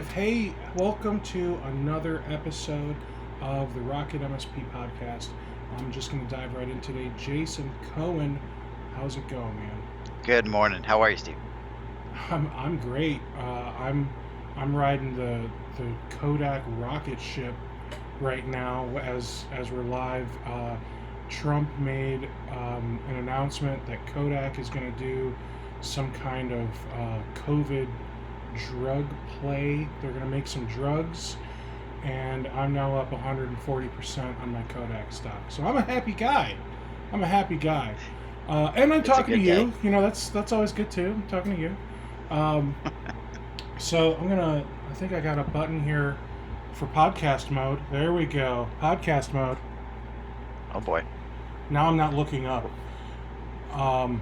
Hey, welcome to another episode of the RocketMSP Podcast. I'm just going to dive right in today. Jason Cohen, how's it going, man? Good morning. How are you, Steve? I'm great. I'm riding the Kodak rocket ship right now as we're live. Trump made an announcement that Kodak is going to do some kind of COVID drug play. They're going to make some drugs, and I'm now up 140% on my Kodak stock. So I'm a happy guy. I'm a happy guy. And I'm It's a talking to good day. you. You know, that's always good too. I'm talking to you. Um, so I think I got a button here for podcast mode. There we go. Podcast mode. Oh boy. Now I'm not looking up. Um,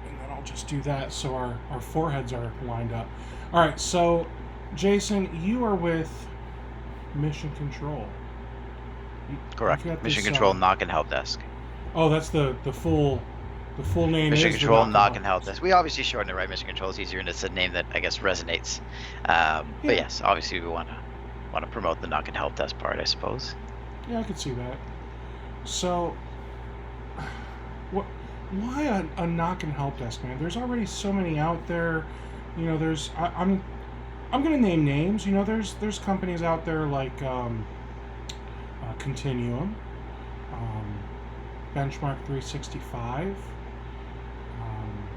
and then I'll just do that so our foreheads are lined up. All right, so Jason, you are with Mission Control. You've Correct. got Mission this. Control Knock and Help Desk. Oh, that's the full name Mission is the Control Knock and Knock Help and Help Desk. Desk. We obviously shorten it, right? Mission Control is easier, and it's a name that I guess resonates. But Yeah, yes, obviously we want to promote the Knock and Help Desk part, I suppose. yeah, I could see that. So, what? Why a knock and help desk, man? There's already so many out there. You know, I'm gonna name names. You know, there's companies out there like Continuum, um, Benchmark 365, um,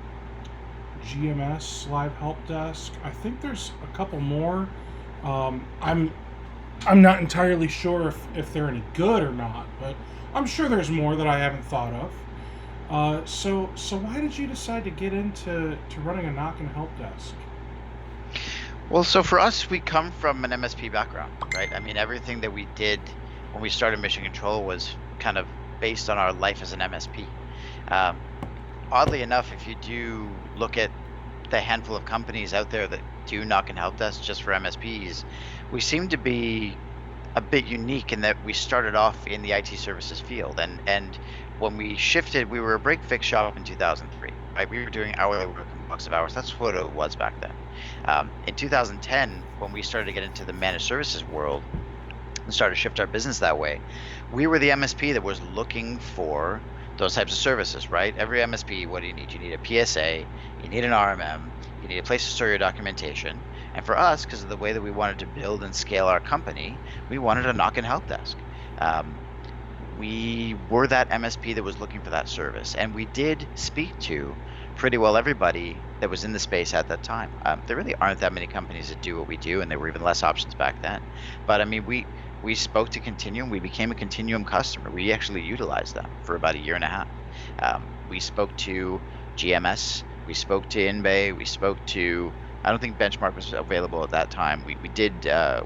GMS Live Help Desk. I think there's a couple more. I'm not entirely sure if they're any good or not, but I'm sure there's more that I haven't thought of. So why did you decide to get into running a knock and help desk? Well, so for us, we come from an MSP background, right? I mean, everything that we did when we started Mission Control was kind of based on our life as an MSP. Um, Oddly enough, if you do look at the handful of companies out there that do knock and help desk just for MSPs, we seem to be a bit unique in that we started off in the IT services field, and when we shifted, we were a break fix shop in 2003. Right, we were doing hourly work and blocks of hours. That's what it was back then. In 2010, when we started to get into the managed services world and started to shift our business that way, we were the MSP that was looking for those types of services, right? Every MSP, what do you need? You need a PSA, you need an RMM, you need a place to store your documentation. And for us, because of the way that we wanted to build and scale our company, we wanted a knock and help desk. Um, we were that MSP that was looking for that service, and we did speak to pretty well everybody that was in the space at that time. There really aren't that many companies that do what we do, and there were even less options back then. But I mean, we spoke to Continuum. We became a Continuum customer. We actually utilized them for about a year and a half. We spoke to GMS. We spoke to InBay. We spoke to. I don't think Benchmark was available at that time. We did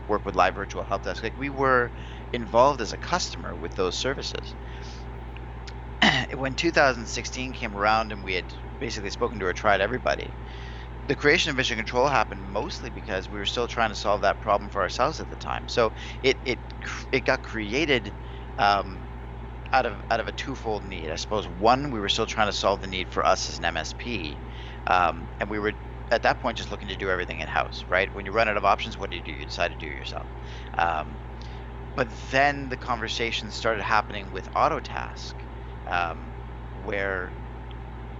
work with Live Virtual Help Desk. Like, we were involved as a customer with those services. When 2016 came around and we had basically spoken to or tried everybody, the creation of Mission Control happened mostly because we were still trying to solve that problem for ourselves at the time. So it got created um, out of a twofold need, I suppose. One, we were still trying to solve the need for us as an MSP, and we were at that point just looking to do everything in house, right? When you run out of options, what do? You decide to do it yourself. Um, but then the conversation started happening with Autotask, um, where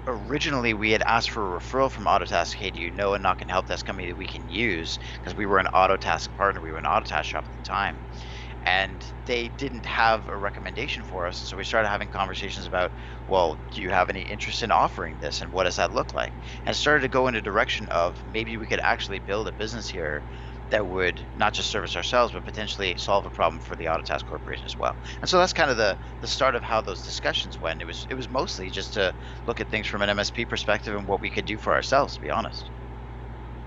originally we had asked for a referral from Autotask. Hey, do you know a knock and help desk company that we can use? Because we were an Autotask partner, we were an Autotask shop at the time, and they didn't have a recommendation for us. So we started having conversations about, well, do you have any interest in offering this, and what does that look like? And started to go in a direction of maybe we could actually build a business here that would not just service ourselves, but potentially solve a problem for the Autotask Corporation as well. And so that's kind of the start of how those discussions went. It was mostly just to look at things from an MSP perspective and what we could do for ourselves, to be honest.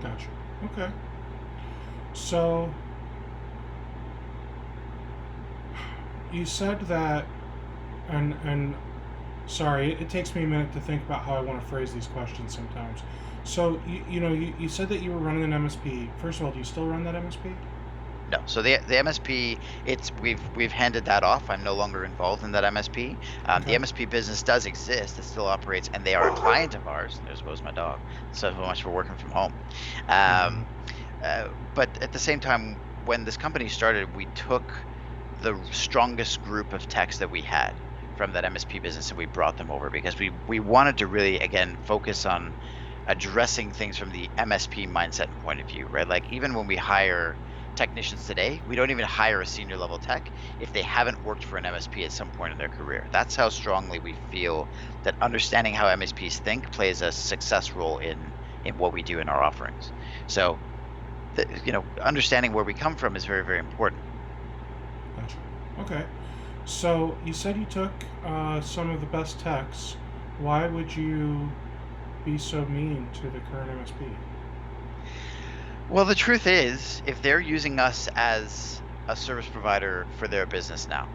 Gotcha. Okay. So you said that, and sorry, it takes me a minute to think about how I want to phrase these questions sometimes. So you said that you were running an MSP. First of all, do you still run that MSP? No, so the MSP, we've handed that off. I'm no longer involved in that MSP. The Okay. MSP business does exist; it still operates, and they are a client of ours. There goes my dog. So much for working from home. Mm-hmm. Um, But at the same time, when this company started, we took the strongest group of techs that we had from that MSP business and we brought them over because we wanted to really, again, focus on addressing things from the MSP mindset and point of view, right? Like even when we hire technicians today, we don't even hire a senior level tech if they haven't worked for an MSP at some point in their career. That's how strongly we feel that understanding how MSPs think plays a success role in what we do in our offerings. So, understanding where we come from is very, very important. Gotcha. Okay. So you said you took some of the best techs. Why would you be so mean to the current MSP? Well, the truth is, if they're using us as a service provider for their business now,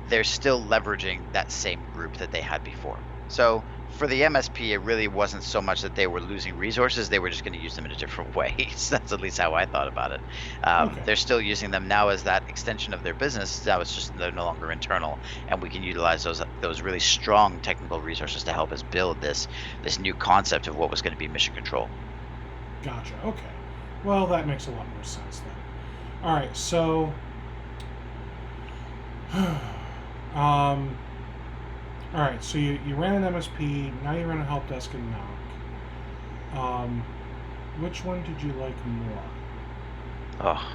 they're still leveraging that same group that they had before. So for the MSP, it really wasn't so much that they were losing resources, they were just going to use them in a different way. So that's at least how I thought about it. Okay. They're still using them now as that extension of their business. Now it's just they're no longer internal, and we can utilize those really strong technical resources to help us build this new concept of what was going to be mission control. Gotcha. Okay. Well, that makes a lot more sense then. All right. So, all right. So you ran an MSP. Now you run a help desk and knock. Which one did you like more? Oh,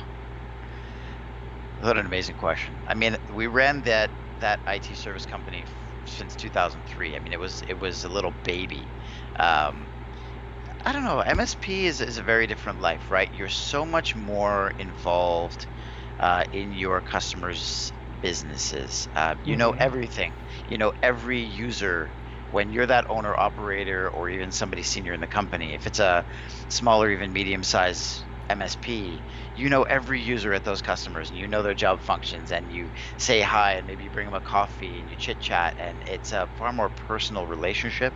what an amazing question. I mean, we ran that IT service company since 2003. I mean, it was a little baby. I don't know. MSP is a very different life, right? You're so much more involved in your customers' businesses. You know everything. You know every user. When you're that owner operator or even somebody senior in the company, if it's a small or even medium-sized MSP, you know every user at those customers and you know their job functions and you say hi and maybe you bring them a coffee and you chit chat, and it's a far more personal relationship.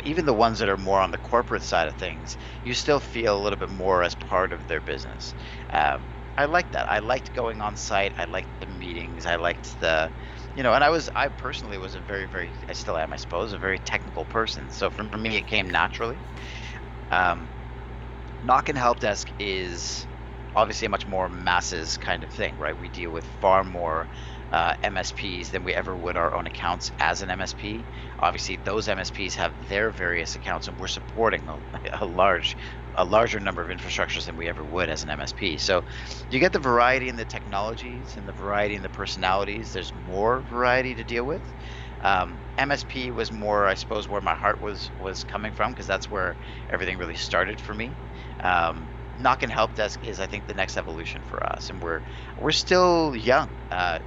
Even the ones that are more on the corporate side of things, you still feel a little bit more as part of their business. I liked that. I liked going on site. I liked the meetings. I liked the, and I personally was a very, very, I still am, I suppose, a very technical person. So for me, it came naturally. Knock and help desk is obviously a much more masses kind of thing, right? We deal with far more MSPs than we ever would our own accounts as an MSP. Obviously, those MSPs have their various accounts, and we're supporting a larger number of infrastructures than we ever would as an MSP. So you get the variety in the technologies and the variety in the personalities. There's more variety to deal with. MSP was more, I suppose, where my heart was coming from, because that's where everything really started for me. Knock and help desk is, I think, the next evolution for us, and we're still young.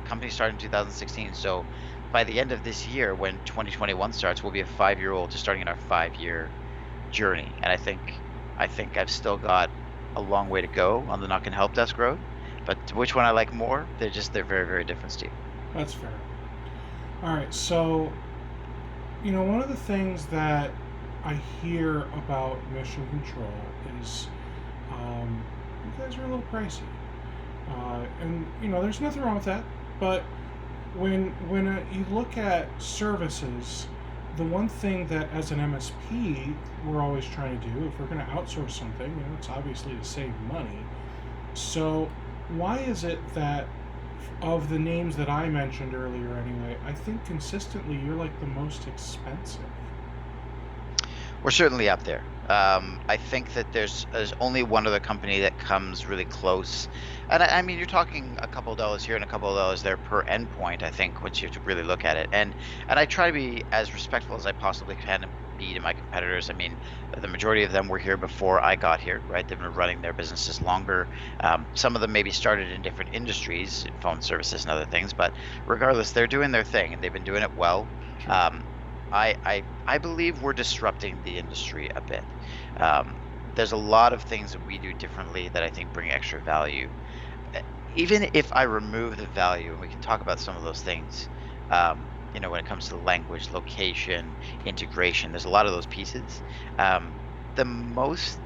Company started in 2016, so by the end of this year, when 2021 starts, we'll be a 5-year-old just starting in our 5-year journey. And I think I've still got a long way to go on the knock and help desk road. But which one I like more? They're very, very different, Steve. That's fair. All right, so one of the things that I hear about mission control is you guys are a little pricey, and there's nothing wrong with that. But when you look at services, the one thing that as an MSP we're always trying to do, if we're going to outsource something, it's obviously to save money. So why is it that of the names that I mentioned earlier anyway, I think consistently you're like the most expensive? We're certainly up there. I think that there's only one other company that comes really close. And I mean, you're talking a couple of dollars here and a couple of dollars there per endpoint, I think, once you have to really look at it. And I try to be as respectful as I possibly can be to my competitors. I mean, the majority of them were here before I got here, right? They've been running their businesses longer. Some of them maybe started in different industries, in phone services and other things, but regardless, they're doing their thing and they've been doing it well. Sure. I believe we're disrupting the industry a bit. There's a lot of things that we do differently that I think bring extra value. Even if I remove the value, and we can talk about some of those things, when it comes to language, location, integration, there's a lot of those pieces. The most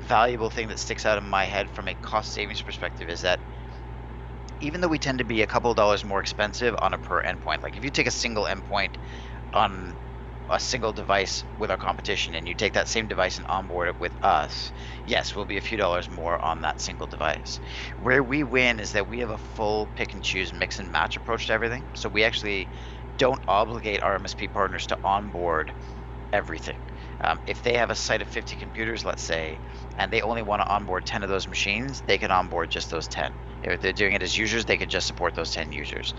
valuable thing that sticks out in my head from a cost savings perspective is that even though we tend to be a couple of dollars more expensive on a per endpoint, like if you take a single endpoint on a single device with our competition, and you take that same device and onboard it with us, yes, we'll be a few dollars more on that single device. Where we win is that we have a full pick and choose, mix and match approach to everything. So we actually don't obligate our MSP partners to onboard everything. If they have a site of 50 computers, let's say, and they only want to onboard 10 of those machines, they can onboard just those 10. If they're doing it as users, they can just support those 10 users.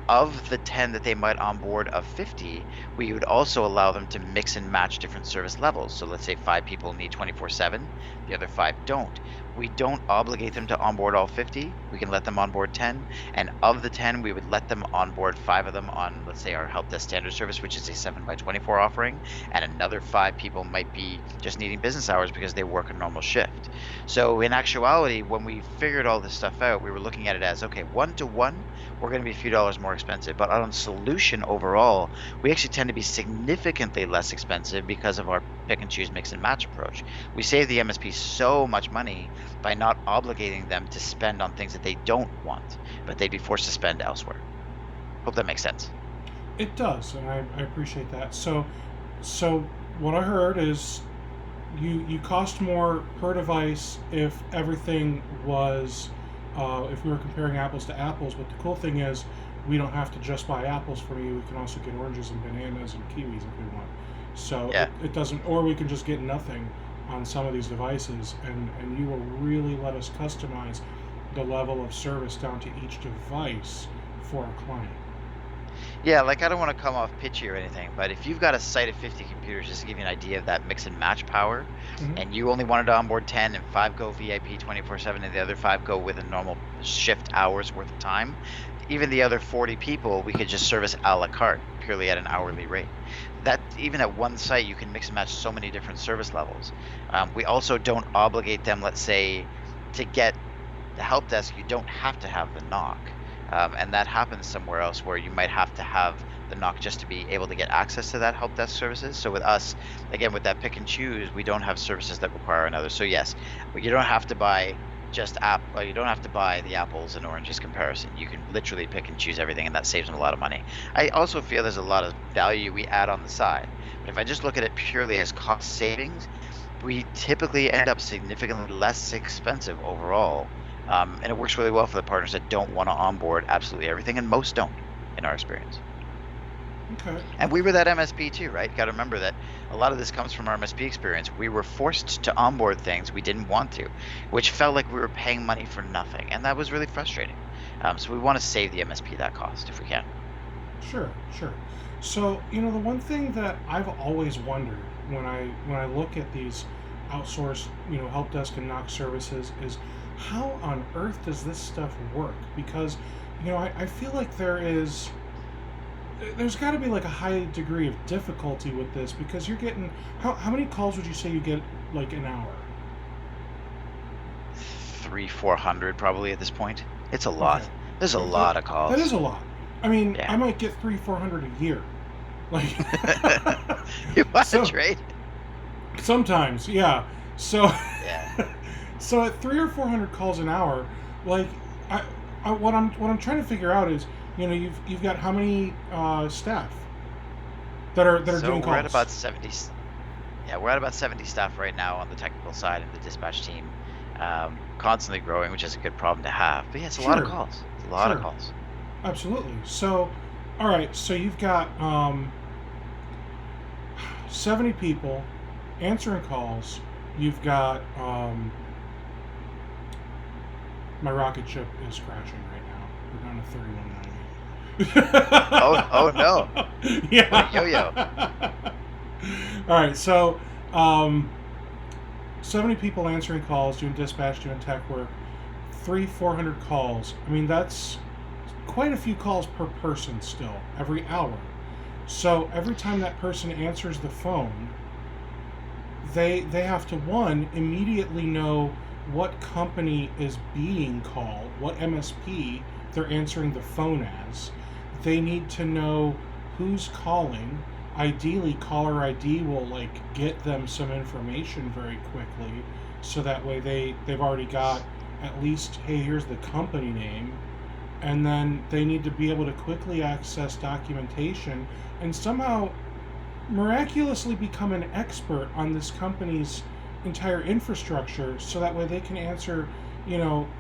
Of the 10 that they might onboard of 50, we would also allow them to mix and match different service levels. So let's say 5 people need 24/7, the other 5 don't. We don't obligate them to onboard all 50. We can let them onboard 10. And of the 10, we would let them onboard 5 of them on, let's say, our help desk standard service, which is a 7x24 offering. And another 5 people might be just needing business hours because they work a normal shift. So in actuality, when we figured all this stuff out, we were looking at it as, okay, 1-to-1, we're going to be a few dollars more expensive. But on solution overall, we actually tend to be significantly less expensive because of our pick and choose, mix and match approach. We save the MSP so much money by not obligating them to spend on things that they don't want, but they'd be forced to spend elsewhere. Hope that makes sense. It does, and I appreciate that. So what I heard is you cost more per device if everything was if we were comparing apples to apples. But the cool thing is we don't have to just buy apples from you. We can also get oranges and bananas and kiwis if we want. So Yeah. it doesn't, or we can just get nothing on some of these devices, and you will really let us customize the level of service down to each device for a client. Yeah, like I don't want to come off pitchy or anything, but if you've got a site of 50 computers, just to give you an idea of that mix and match power, Mhm. and you only wanted to onboard 10 and 5 go VIP 24/7 and the other 5 go with a normal shift hours worth of time, even the other 40 people, we could just service a la carte, purely at an hourly rate. That even at one site, you can mix and match so many different service levels. We also don't obligate them, let's say, to get the help desk, you don't have to have the knock. And that happens somewhere else where you might have to have the knock just to be able to get access to that help desk services. So with us, again, with that pick and choose, we don't have services that require another. So yes, you don't have to buy you don't have to buy the apples and oranges comparison. You can literally pick and choose everything, and that saves them a lot of money. I also feel there's a lot of value we add on the side. But if I just look at it purely as cost savings, we typically end up significantly less expensive overall. And it works really well for the partners that don't want to onboard absolutely everything, and most don't, in our experience. Okay. And we were that MSP too, right? Got to remember that a lot of this comes from our MSP experience. We were forced to onboard things we didn't want to, which felt like we were paying money for nothing, and that was really frustrating. So we want to save the MSP that cost if we can. Sure. So, the one thing that I've always wondered when I look at these outsourced, help desk and knock services is how on earth does this stuff work? Because, I feel like there's got to be like a high degree of difficulty with this, because you're getting, how many calls would you say you get like an hour? 300-400 probably at this point. It's a lot. Okay. There's a lot of calls. That is a lot. I mean, Yeah. I might get 300-400 a year. Like, You might, So- right? sometimes, yeah. So, Yeah. so at 300 or 400 calls an hour, like, what I'm trying to figure out is, you've got how many staff that are So doing calls? we're at about 70. Yeah, we're at about 70 staff right now on the technical side of the dispatch team. Constantly growing, which is a good problem to have. But yeah, it's a lot of Sure. calls. It's a lot of Sure. calls. Absolutely. So, all right. So you've got 70 people answering calls. You've got my rocket ship is crashing right now. We're down to 3190. Oh no. Yeah. What a yo-yo. All right. So 70 people answering calls, doing dispatch, doing tech work. 300-400 calls. I mean, that's quite a few calls per person still, every hour. So every time that person answers the phone, they have to, one, immediately know what company is being called, what MSP they're answering the phone as. They need to know who's calling. Ideally, caller ID will get them some information very quickly, so that way they've already got at least, hey, here's the company name. And then they need to be able to quickly access documentation and somehow miraculously become an expert on this company's entire infrastructure, so that way they can answer,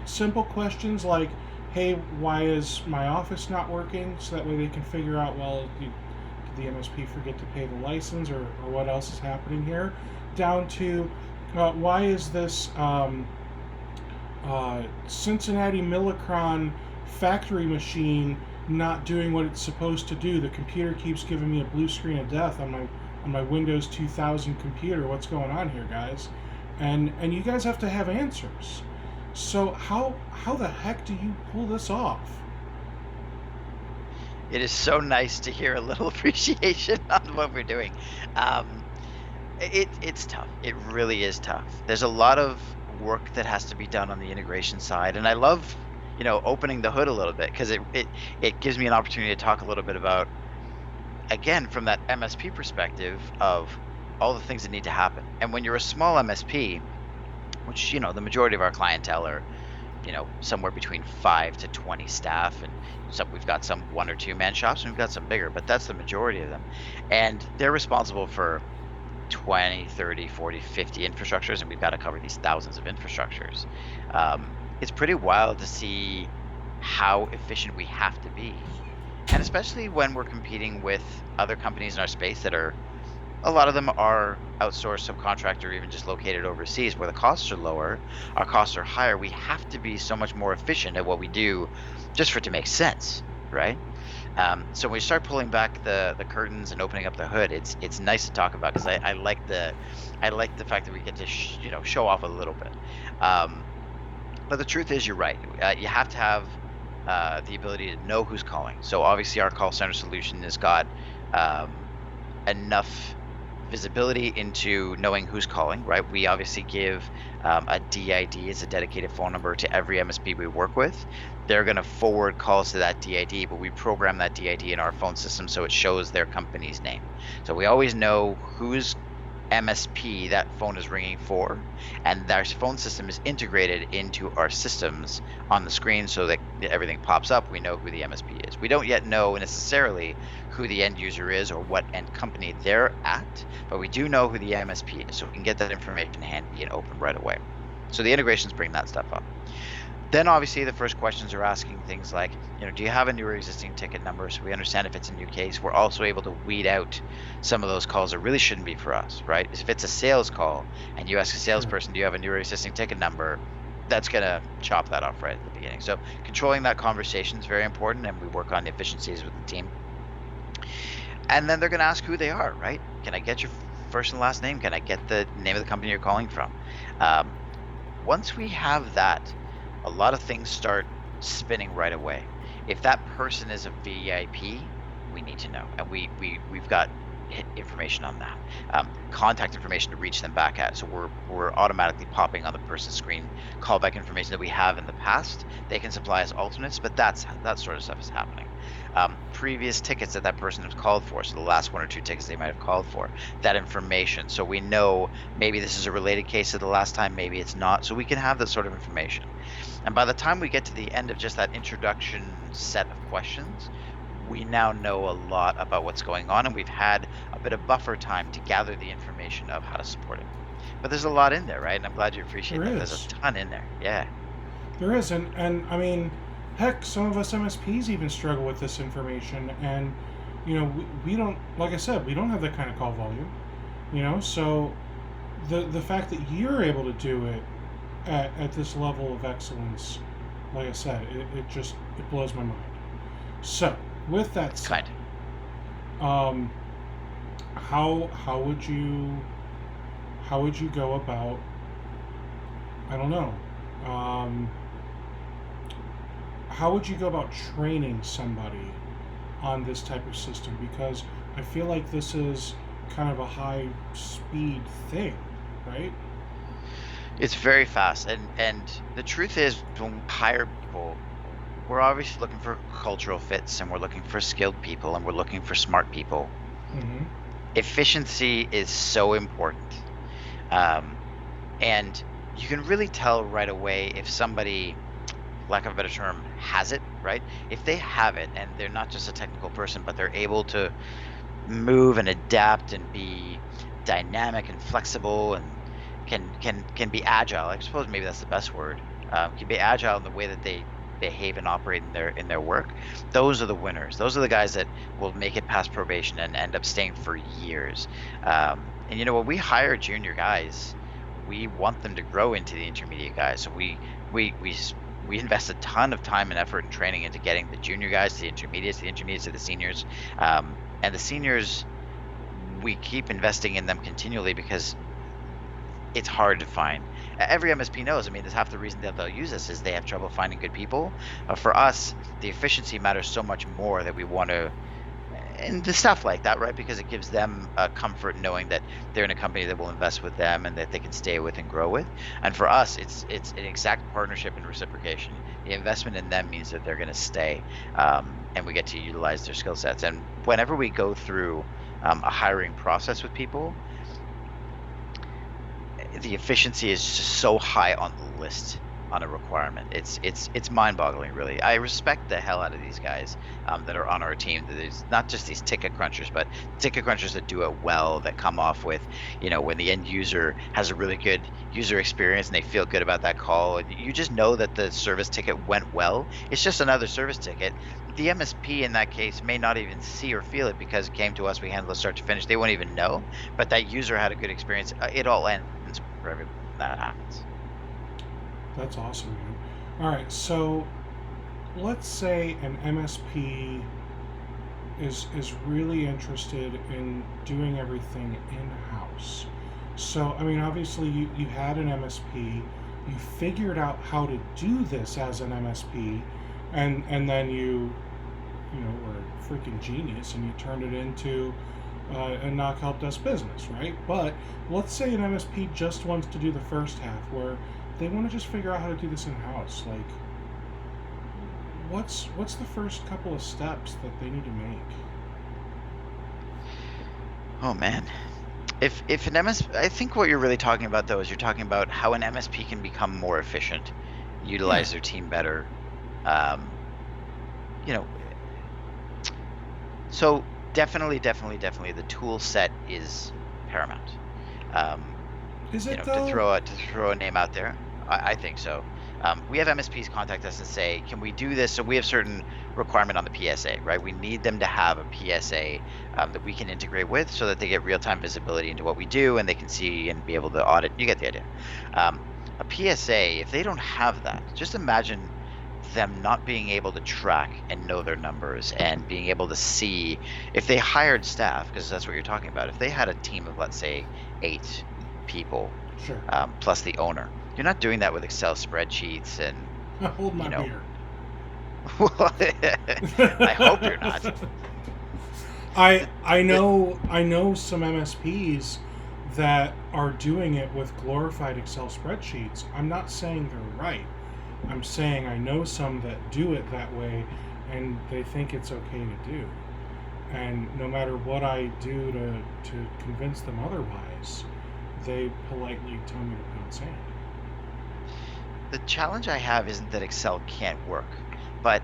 simple questions like, hey, why is my office not working? So that way they can figure out, well, did the MSP forget to pay the license, or what else is happening here? Down to, why is this Cincinnati Millicron factory machine not doing what it's supposed to do? The computer keeps giving me a blue screen of death on my Windows 2000 computer. What's going on here, guys? And you guys have to have answers. So how the heck do you pull this off? It is so nice to hear a little appreciation on what we're doing. It's tough. It really is tough. There's a lot of work that has to be done on the integration side, and I love, opening the hood a little bit, because it gives me an opportunity to talk a little bit about, again, from that MSP perspective of all the things that need to happen. And when you're a small MSP, which, the majority of our clientele are, somewhere between 5 to 20 staff, and we've got some 1 or 2 man shops, and we've got some bigger, but that's the majority of them. And they're responsible for 20, 30, 40, 50 infrastructures, and we've got to cover these thousands of infrastructures. It's pretty wild to see how efficient we have to be. And especially when we're competing with other companies in our space that are, a lot of them are outsourced, subcontractor, or even just located overseas, where the costs are lower, our costs are higher. We have to be so much more efficient at what we do just for it to make sense, right? So when we start pulling back the curtains and opening up the hood, it's nice to talk about, because I like the fact that we get to show off a little bit. But the truth is, you're right. You have to have the ability to know who's calling. So obviously our call center solution has got enough visibility into knowing who's calling, right? We obviously give a DID as a dedicated phone number to every MSP we work with. They're going to forward calls to that DID, but we program that DID in our phone system so it shows their company's name. So we always know whose MSP that phone is ringing for, and our phone system is integrated into our systems on the screen so that everything pops up. We know who the MSP is. We don't yet know necessarily who the end user is or what end company they're at, but we do know who the MSP is, so we can get that information handy and open right away. So the integrations bring that stuff up. Then obviously the first questions are asking things like, do you have a new or existing ticket number? So we understand if it's a new case. We're also able to weed out some of those calls that really shouldn't be for us, right? If it's a sales call and you ask a salesperson, do you have a new or existing ticket number? That's going to chop that off right at the beginning. So controlling that conversation is very important, and we work on the efficiencies with the team. And then they're going to ask who they are, right? Can I get your first and last name? Can I get the name of the company you're calling from? Once we have that, a lot of things start spinning right away. If that person is a VIP, we need to know, and we've got information on that, contact information to reach them back at. So we're automatically popping on the person's screen callback information that we have in the past. They can supply us alternates, but that sort of stuff is happening. Previous tickets that person has called for, so the last 1 or 2 tickets they might have called for, that information, so we know maybe this is a related case to the last time, maybe it's not, so we can have that sort of information. And by the time we get to the end of just that introduction set of questions, we now know a lot about what's going on, and we've had a bit of buffer time to gather the information of how to support it. But there's a lot in there, right? And I'm glad you appreciate that. There's a ton in there. Yeah. There is, and I mean, heck, some of us MSPs even struggle with this information, and we don't, like I said, we don't have that kind of call volume, so the fact that you're able to do it at this level of excellence, like I said, it blows my mind. So with that said, how would you go about, I don't know, how would you go about training somebody on this type of system? Because I feel like this is kind of a high speed thing, right? It's very fast, and the truth is, when we hire people, we're obviously looking for cultural fits, and we're looking for skilled people, and we're looking for smart people. Mm-hmm. Efficiency is so important, and you can really tell right away if somebody, lack of a better term, has it, right? If they have it and they're not just a technical person, but they're able to move and adapt and be dynamic and flexible and can be agile. I suppose maybe that's the best word. Can be agile in the way that they behave and operate in their work. Those are the winners. Those are the guys that will make it past probation and end up staying for years. And when we hire junior guys, we want them to grow into the intermediate guys. So we invest a ton of time and effort and training into getting the junior guys to the intermediates to the seniors, and the seniors. We keep investing in them continually because it's hard to find. Every MSP knows. I mean, that's half the reason that they'll use us is they have trouble finding good people. For us, the efficiency matters so much more that we want to, and the stuff like that, right? Because it gives them comfort knowing that they're in a company that will invest with them and that they can stay with and grow with. And for us, it's an exact partnership and reciprocation. The investment in them means that they're going to stay, and we get to utilize their skill sets. And whenever we go through a hiring process with people, the efficiency is just so high on the list on a requirement. It's mind-boggling, really. I respect the hell out of these guys that are on our team. There's not just these ticket crunchers, but ticket crunchers that do it well, that come off with, when the end user has a really good user experience and they feel good about that call, and you just know that the service ticket went well. It's just another service ticket. The MSP in that case may not even see or feel it because it came to us, we handled it start to finish. They won't even know, but that user had a good experience. It all ends for everyone that happens. That's awesome, man. All right, so let's say an MSP is really interested in doing everything in-house. So, I mean, obviously you had an MSP, you figured out how to do this as an MSP, and then you were a freaking genius and you turned it into a knock help desk business, right? But let's say an MSP just wants to do the first half where they want to just figure out how to do this in-house. Like, what's the first couple of steps that they need to make? Oh man, if an MSP, I think what you're really talking about though is you're talking about how an MSP can become more efficient, utilize their team better. So definitely the tool set is paramount. Is it though? To throw a name out there, I think so. We have MSPs contact us and say, can we do this? So we have certain requirement on the PSA, right? We need them to have a PSA that we can integrate with so that they get real-time visibility into what we do and they can see and be able to audit. You get the idea. A PSA, if they don't have that, just imagine them not being able to track and know their numbers and being able to see if they hired staff, because that's what you're talking about. If they had a team of, let's say, 8 people, sure, plus the owner, you're not doing that with Excel spreadsheets and hold my beer. I hope you're not. I know some MSPs that are doing it with glorified Excel spreadsheets. I'm not saying they're right. I'm saying I know some that do it that way and they think it's okay to do. And no matter what I do to convince them otherwise, they politely tell me to pound sand. The challenge I have isn't that Excel can't work, but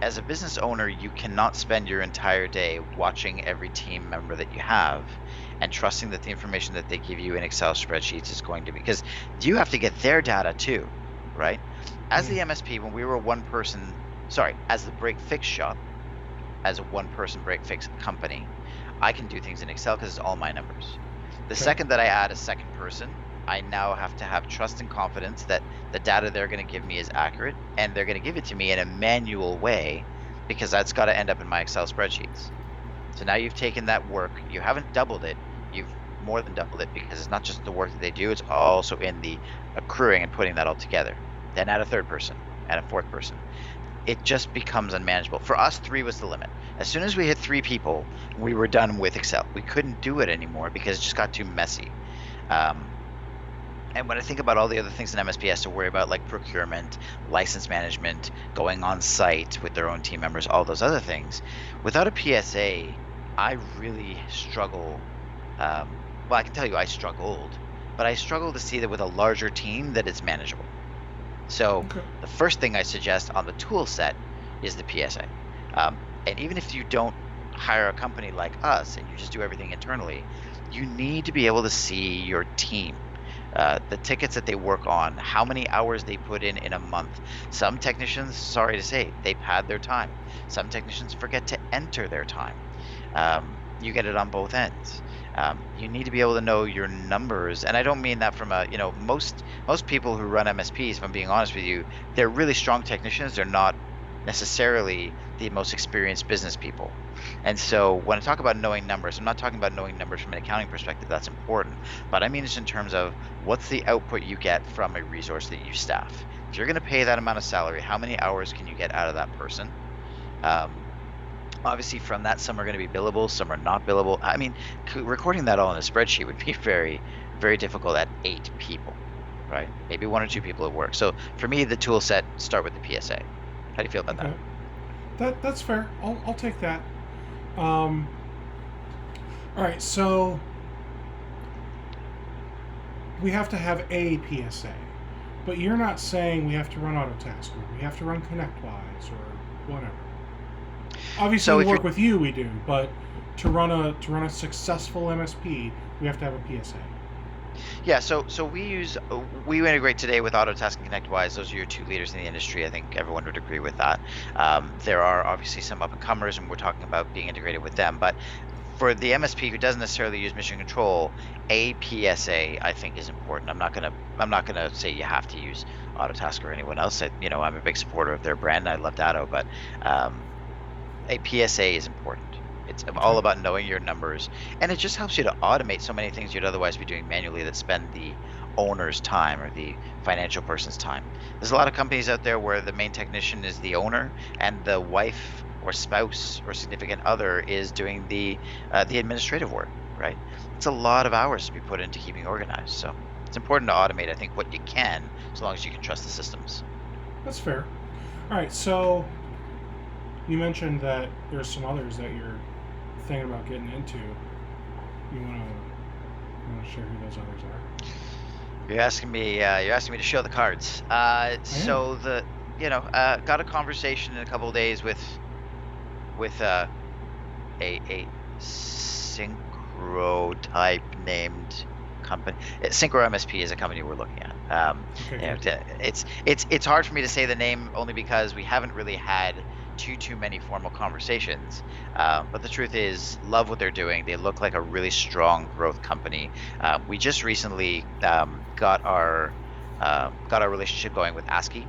as a business owner, you cannot spend your entire day watching every team member that you have and trusting that the information that they give you in Excel spreadsheets is going to be, because you have to get their data too, right? As the MSP, when we were as the break fix shop, as a one-person break fix company, I can do things in Excel because it's all my numbers. The second that I add a second person, I now have to have trust and confidence that the data they're going to give me is accurate, and they're going to give it to me in a manual way because that's got to end up in my Excel spreadsheets. So now you've taken that work, you haven't doubled it, you've more than doubled it because it's not just the work that they do, it's also in the accruing and putting that all together. Then add a third person, add a fourth person. It just becomes unmanageable. For us, 3 was the limit. As soon as we hit 3 people, we were done with Excel. We couldn't do it anymore because it just got too messy. And when I think about all the other things an MSP has to worry about, like procurement, license management, going on site with their own team members, all those other things, without a PSA, I really struggle. Well, I can tell you I struggled, but I struggle to see that with a larger team that it's manageable. So the first thing I suggest on the tool set is the PSA. And even if you don't hire a company like us and you just do everything internally, you need to be able to see your team. The tickets that they work on, how many hours they put in a month. Some technicians, sorry to say, they pad their time. Some technicians forget to enter their time. You get it on both ends. You need to be able to know your numbers, and I don't mean that from most people who run MSPs, if I'm being honest with you, they're really strong technicians. They're not necessarily the most experienced business people. And so when I talk about knowing numbers, I'm not talking about knowing numbers from an accounting perspective. That's important, but I mean it's in terms of what's the output you get from a resource that you staff. If you're going to pay that amount of salary, how many hours can you get out of that person? Obviously, from that, some are going to be billable, some are not billable. I mean, recording that all in a spreadsheet would be very, very difficult at 8 people, right? Maybe 1 or 2 people at work. So for me, the tool set start with the PSA. How do you feel about that? That's fair. I'll take that. All right, so we have to have a PSA, but you're not saying we have to run AutoTask or we have to run ConnectWise or whatever. Obviously, So we if work with you, we do, but to run a successful MSP, we have to have a PSA. Yeah, so we integrate today with AutoTask and ConnectWise. Those are your 2 leaders in the industry. I think everyone would agree with that. There are obviously some up and comers, and we're talking about being integrated with them. But for the MSP who doesn't necessarily use Mission Control, a PSA I think is important. I'm not gonna say you have to use AutoTask or anyone else. I'm a big supporter of their brand. I love Datto, but a PSA is important. It's all about knowing your numbers, and it just helps you to automate so many things you'd otherwise be doing manually that spend the owner's time or the financial person's time. There's a lot of companies out there where the main technician is the owner and the wife or spouse or significant other is doing the administrative work, right? It's a lot of hours to be put into keeping organized. So it's important to automate, I think, what you can, so long as you can trust the systems. That's fair. All right, so you mentioned that there's some others that you're thinking about getting into. You want to share who those others are? You're asking me to show the cards. So got a conversation in a couple of days with a Synchro type named company. Synchro MSP is a company we're looking at. It's hard for me to say the name only because we haven't really had too many formal conversations, but the truth is, love what they're doing. They look like a really strong growth company. We just recently got our relationship going with ASCII,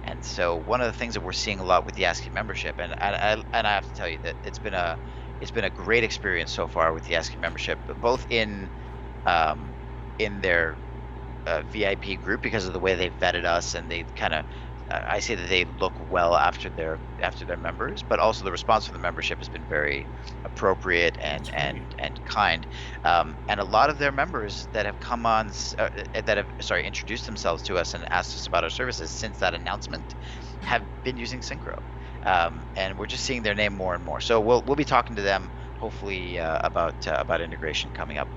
and so one of the things that we're seeing a lot with the ASCII membership, and I have to tell you that it's been a great experience so far with the ASCII membership, both in their VIP group because of the way they vetted us, and they kind of I say that they look well after their members, but also the response from the membership has been very appropriate and kind. And a lot of their members that have come on, introduced themselves to us and asked us about our services since that announcement, have been using Synchro, and we're just seeing their name more and more. So we'll be talking to them hopefully about integration coming up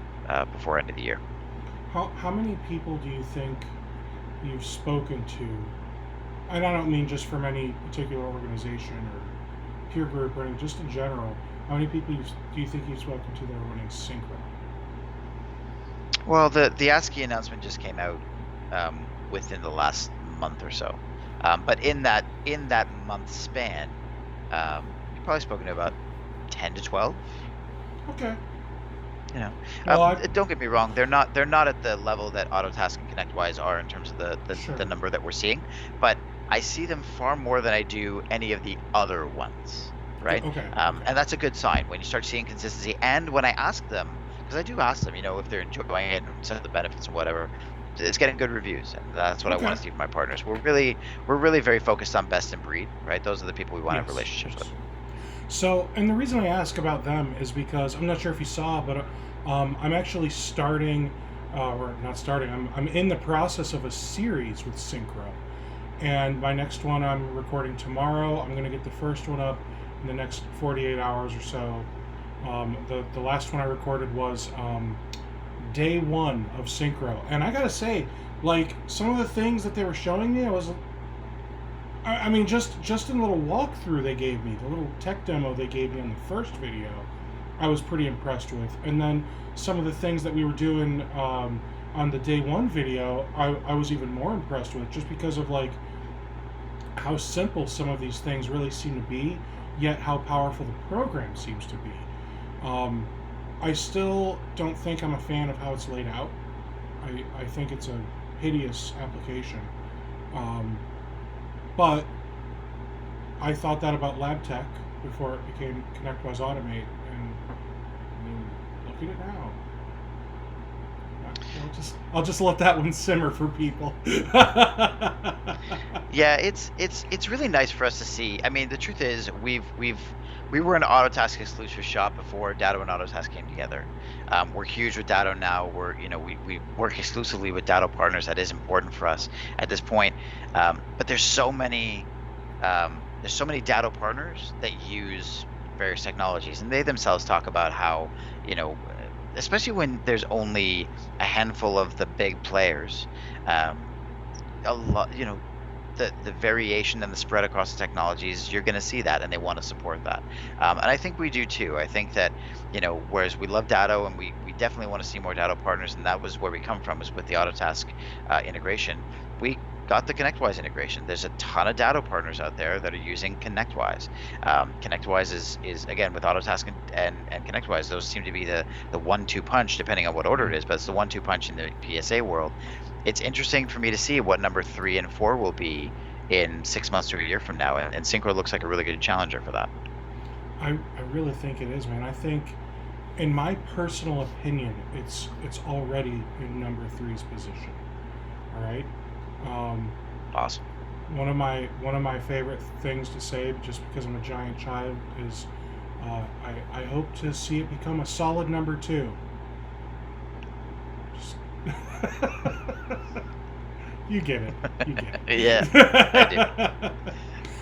before end of the year. How many people do you think you've spoken to? And I don't mean just from any particular organization or peer group or anything, just in general. How many people do you think you've spoken to that are running Synchro? Well, the ASCII announcement just came out within the last month or so, but in that month span, you've probably spoken to about 10 to 12. Okay. Well, don't get me wrong; they're not at the level that AutoTask and ConnectWise are in terms of the number that we're seeing, but I see them far more than I do any of the other ones, right? Okay. And that's a good sign when you start seeing consistency. And when I ask them, because I do ask them, if they're enjoying it and some of the benefits and whatever, it's getting good reviews, and that's what I want to see from my partners. We're really very focused on best in breed, right? Those are the people we want to have relationships with. So, and the reason I ask about them is because I'm not sure if you saw, but I'm actually starting, or not starting. I'm in the process of a series with Synchro. And my next one I'm recording tomorrow. I'm going to get the first one up in the next 48 hours or so. The last one I recorded was day 1 of Synchro. And I got to say, like, some of the things that they were showing me, I mean, just in the little walkthrough they gave me, the little tech demo they gave me on the first video, I was pretty impressed with. And then some of the things that we were doing on the day one video, I was even more impressed with, just because of like how simple some of these things really seem to be, yet how powerful the program seems to be. I still don't think I'm a fan of how it's laid out. I think it's a hideous application. But I thought that about LabTech before it became ConnectWise Automate, and I mean, look at it now. I'll just let that one simmer for people. Yeah, it's really nice for us to see. I mean, the truth is, we were an Autotask exclusive shop before Datto and Autotask came together. We're huge with Datto now. We work exclusively with Datto partners. That is important for us at this point. But there's so many Datto partners that use various technologies, and they themselves talk about how, especially when there's only a handful of the big players, a lot, the variation and the spread across the technologies, you're going to see that, and they want to support that. And I think we do too. I think that, whereas we love Datto, and we definitely want to see more Datto partners, and that was where we come from, is with the Autotask integration. We got the ConnectWise integration. There's a ton of Datto partners out there that are using ConnectWise. ConnectWise is again, with Autotask and ConnectWise, those seem to be the 1-2 punch, depending on what order it is, but it's the 1-2 punch in the PSA world. It's interesting for me to see what number 3 and 4 will be in 6 months to a year from now, and Synchro looks like a really good challenger for that. I really think it is, man. I think, in my personal opinion, it's already in number 3's position. All right. Awesome. One of my favorite things to say, just because I'm a giant child, is I hope to see it become a solid number 2. Just you get it. Yeah, I do.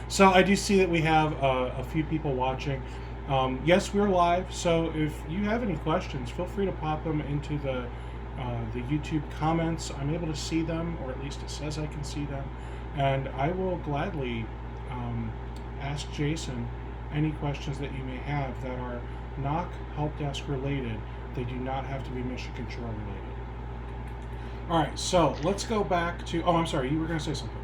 So I do see that we have a few people watching. Yes, we're live, so if you have any questions, feel free to pop them into the YouTube comments. I'm able to see them, or at least it says I can see them, and I will gladly ask Jason any questions that you may have that are NOC help desk related. They do not have to be mission control related. All right, so let's go back to. Oh, I'm sorry, you were going to say something.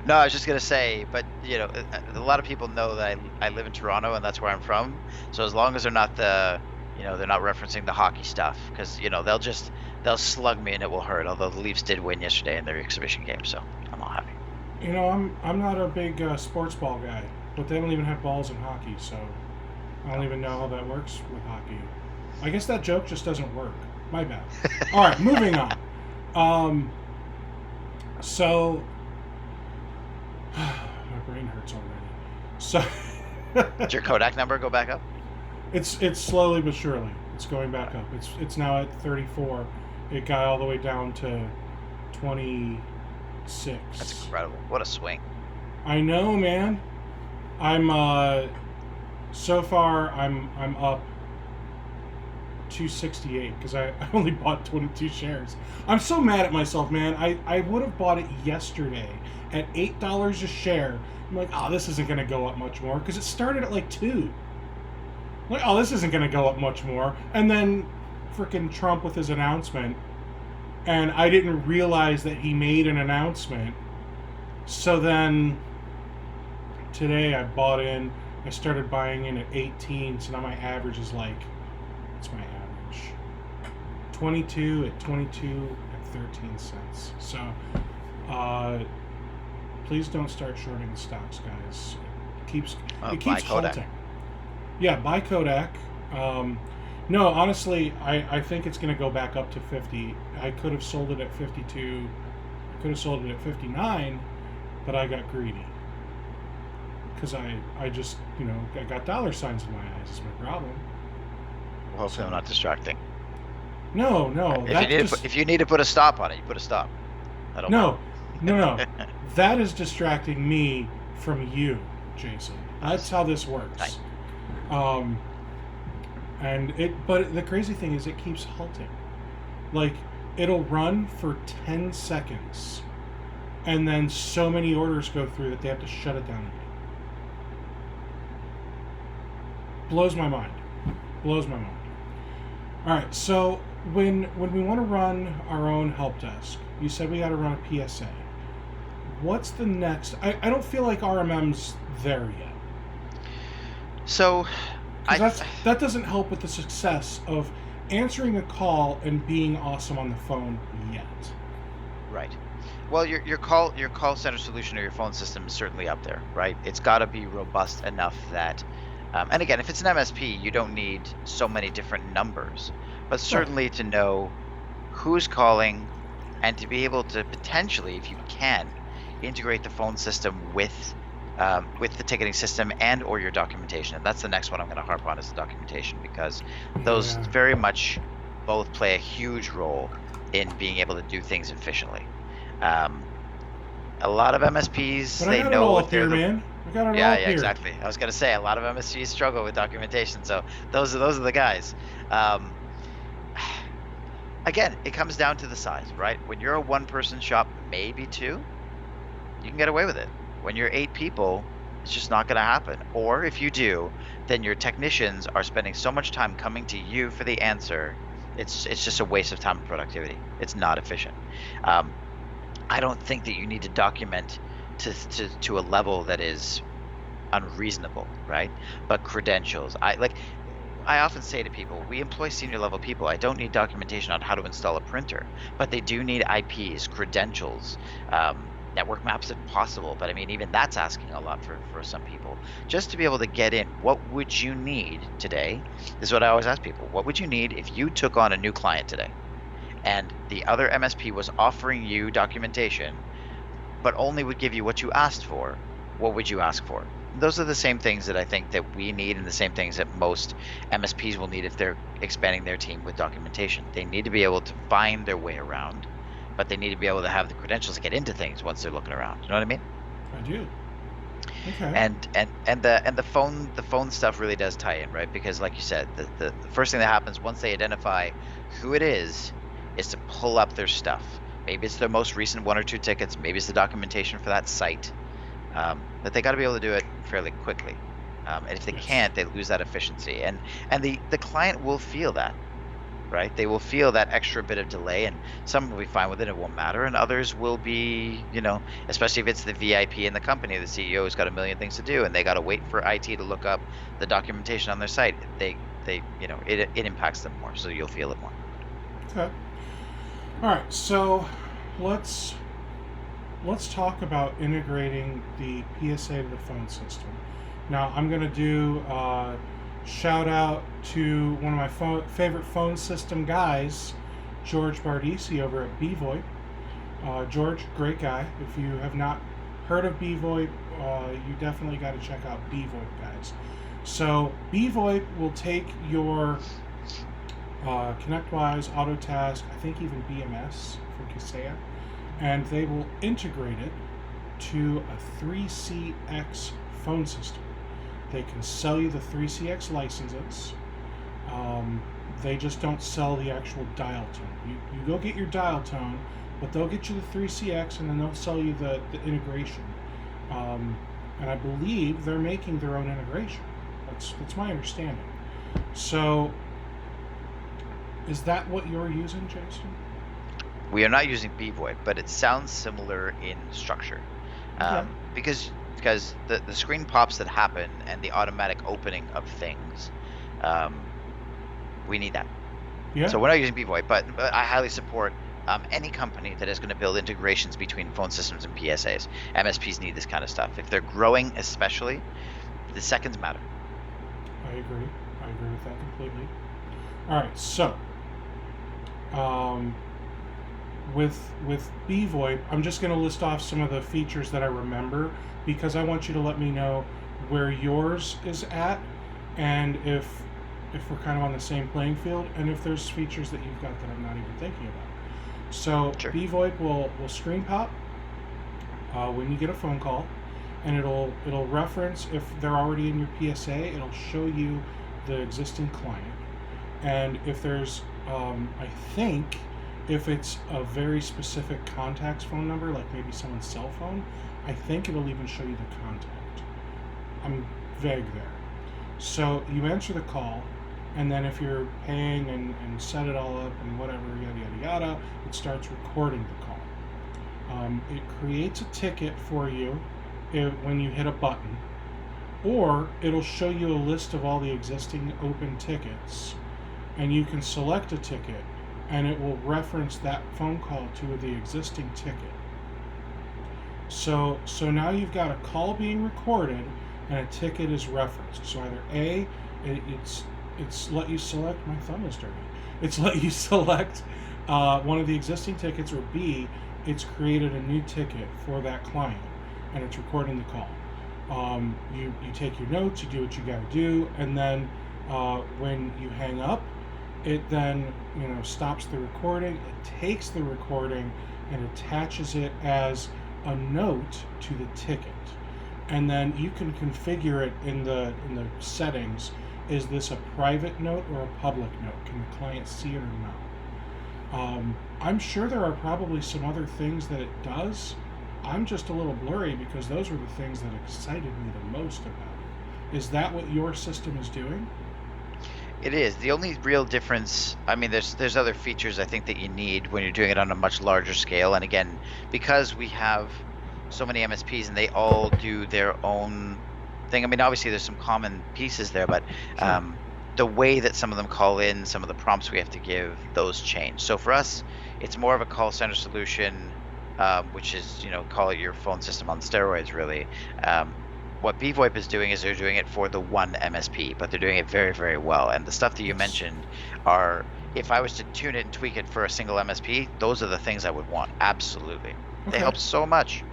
No, I was just gonna say, but a lot of people know that I live in Toronto, and that's where I'm from. So as long as they're not they're not referencing the hockey stuff, because they'll slug me and it will hurt. Although the Leafs did win yesterday in their exhibition game, so I'm all happy. I'm not a big sports ball guy, but they don't even have balls in hockey, so I don't even know how that works with hockey. I guess that joke just doesn't work. My bad. All right, moving on. So. My brain hurts already. So did your Kodak number go back up? It's slowly but surely. It's going back up. It's now at 34. It got all the way down to 26. That's incredible. What a swing. I know, man. I'm so far I'm up 268 because I only bought 22 shares. I'm so mad at myself, man. I would have bought it yesterday at $8 a share. I'm like, oh, this isn't going to go up much more, because it started at like 2. I'm like, oh, this isn't going to go up much more. And then freaking Trump with his announcement, and I didn't realize that he made an announcement. So then today I bought in. I started buying in at 18, so now my average is like, what's my average? 22 at 22 at 13 cents. So, please don't start shorting the stocks, guys. It keeps halting. Yeah, buy Kodak. No, honestly, I think it's going to go back up to 50. I could have sold it at 52. I could have sold it at 59, but I got greedy. Because I just, I got dollar signs in my eyes is my problem. Well, hopefully I'm not distracting. No. If you need to put a stop on it, you put a stop. No. That is distracting me from you, Jason. That's how this works. Right. But the crazy thing is, it keeps halting. Like, it'll run for 10 seconds, and then so many orders go through that they have to shut it down again. Blows my mind. Blows my mind. All right, so when we want to run our own help desk, you said we got to run a PSA. What's the next? I don't feel like RMM's there yet. So, that doesn't help with the success of answering a call and being awesome on the phone yet. Right. Well, your call center solution or your phone system is certainly up there, right? It's got to be robust enough that, and again, if it's an MSP, you don't need so many different numbers, but certainly to know who's calling, and to be able to potentially, if you can, integrate the phone system with the ticketing system and or your documentation. And that's the next one I'm going to harp on, is the documentation, because those very much both play a huge role in being able to do things efficiently. A lot of MSPs, but they know what they're man. I got it yeah, all here. exactly. I was going to say, a lot of MSPs struggle with documentation, so those are the guys. Again, it comes down to the size, right? When you're a one-person shop, maybe two, you can get away with it. When you're 8 people, it's just not going to happen. Or if you do, then your technicians are spending so much time coming to you for the answer. It's just a waste of time and productivity. It's not efficient. I don't think that you need to document to a level that is unreasonable, right? But credentials, I often say to people, we employ senior level people. I don't need documentation on how to install a printer, but they do need IPs, credentials, network maps if possible. But I mean, even that's asking a lot for some people. Just to be able to get in, what would you need today? This is what I always ask people. What would you need if you took on a new client today and the other MSP was offering you documentation, but only would give you what you asked for? What would you ask for? Those are the same things that I think that we need, and the same things that most MSPs will need if they're expanding their team with documentation. They need to be able to find their way around, but they need to be able to have the credentials to get into things once they're looking around. You know what I mean? I do. Okay. And the phone stuff really does tie in, right? Because like you said, the first thing that happens once they identify who it is to pull up their stuff. Maybe it's their most recent 1 or 2 tickets. Maybe it's the documentation for that site. But they got to be able to do it fairly quickly. And if they can't, they lose that efficiency. And the client will feel that, right? They will feel that extra bit of delay, and some will be fine with it. It won't matter. And others will be, especially if it's the VIP in the company, the CEO has got a million things to do, and they got to wait for IT to look up the documentation on their site. It impacts them more, so you'll feel it more. Okay. All right. So let's talk about integrating the PSA to the phone system. Now, I'm going to do a shout out to one of my favorite phone system guys, George Bardisi over at BVoIP. George, great guy. If you have not heard of BVoIP, you definitely got to check out BVoIP, guys. So BVoIP will take your ConnectWise, AutoTask, I think even BMS for Kaseya, and they will integrate it to a 3CX phone system. They can sell you the 3CX licenses. They just don't sell the actual dial tone. You go get your dial tone, but they'll get you the 3CX, and then they'll sell you the integration. And I believe they're making their own integration. That's my understanding. So, is that what you're using, Jason? We are not using BVoIP, but it sounds similar in structure. Okay. Because the screen pops that happen and the automatic opening of things, we need that. Yeah. So we're not using BVoIP, but I highly support any company that is going to build integrations between phone systems and PSAs. MSPs need this kind of stuff. If they're growing especially, the seconds matter. I agree with that completely. All right, so with BVoIP, I'm just going to list off some of the features that I remember, because I want you to let me know where yours is at, and if we're kind of on the same playing field, and if there's features that you've got that I'm not even thinking about. So sure. BVoIP will screen pop when you get a phone call, and it'll reference if they're already in your PSA. It'll show you the existing client, and if there's I think If it's a very specific contact's phone number, like maybe someone's cell phone, I think it'll even show you the contact. I'm vague there. So you answer the call, and then if you're paying and set it all up and whatever, yada, yada, yada, it starts recording the call. It creates a ticket for you when you hit a button, or it'll show you a list of all the existing open tickets, and you can select a ticket, and it will reference that phone call to the existing ticket. So now you've got a call being recorded, and a ticket is referenced. So either A, it's let you select, my thumb is dirty, it's let you select one of the existing tickets, or B, it's created a new ticket for that client, and it's recording the call. You take your notes, you do what you got to do, and then when you hang up, it then stops the recording. It takes the recording and attaches it as a note to the ticket, and then you can configure it in the settings. Is this a private note or a public note? Can the client see it or not? I'm sure there are probably some other things that it does. I'm just a little blurry because those were the things that excited me the most about it. Is that what your system is doing? It is. The only real difference, I mean, there's other features I think that you need when you're doing it on a much larger scale. And again, because we have so many MSPs and they all do their own thing. I mean, obviously there's some common pieces there, but Sure. The way that some of them call in, some of the prompts we have to give, those change. So for us, it's more of a call center solution, which is, call it your phone system on steroids, really. What BVoIP is doing is they're doing it for the one MSP, but they're doing it very, very well. And the stuff that you Yes. mentioned are, if I was to tune it and tweak it for a single MSP, those are the things I would want. Absolutely. They Okay. help so much.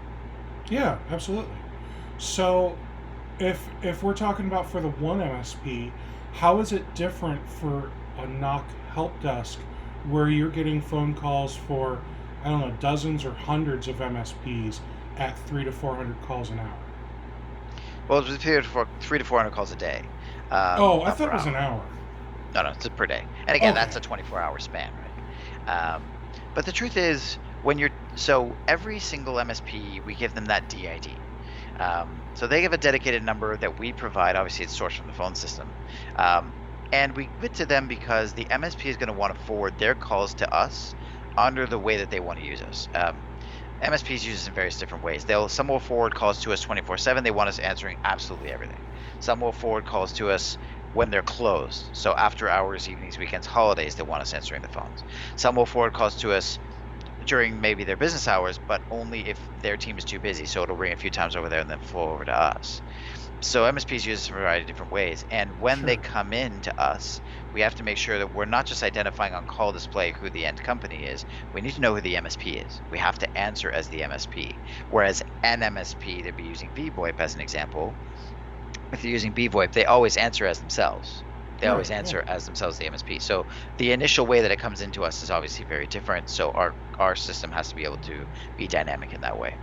Yeah, absolutely. So if we're talking about for the one MSP, how is it different for a knock help desk where you're getting phone calls for, I don't know, dozens or hundreds of MSPs at 300 to 400 calls an hour? Well, it's 300 to 400 calls a day. I Not thought per it was hour. an hour. No, it's per day. And again, that's Okay. a 24-hour span, right? But the truth is, so every single MSP, we give them that DID. So they give a dedicated number that we provide. Obviously, it's sourced from the phone system. And we give it to them because the MSP is going to want to forward their calls to us under the way that they want to use us. MSPs use this in various different ways. Some will forward calls to us 24/7. They want us answering absolutely everything. Some will forward calls to us when they're closed. So after hours, evenings, weekends, holidays, they want us answering the phones. Some will forward calls to us during maybe their business hours, but only if their team is too busy. So it'll ring a few times over there and then flow over to us. So MSPs use this in a variety of different ways. And when they Sure. come in to us, we have to make sure that we're not just identifying on call display who the end company is. We need to know who the MSP is. We have to answer as the MSP. Whereas an MSP, they'd be using VoIP as an example. If they're using BVoIP, they always answer as themselves. They always Right, answer as themselves, the MSP. So the initial way that it comes into us is obviously very different. So our system has to be able to be dynamic in that way.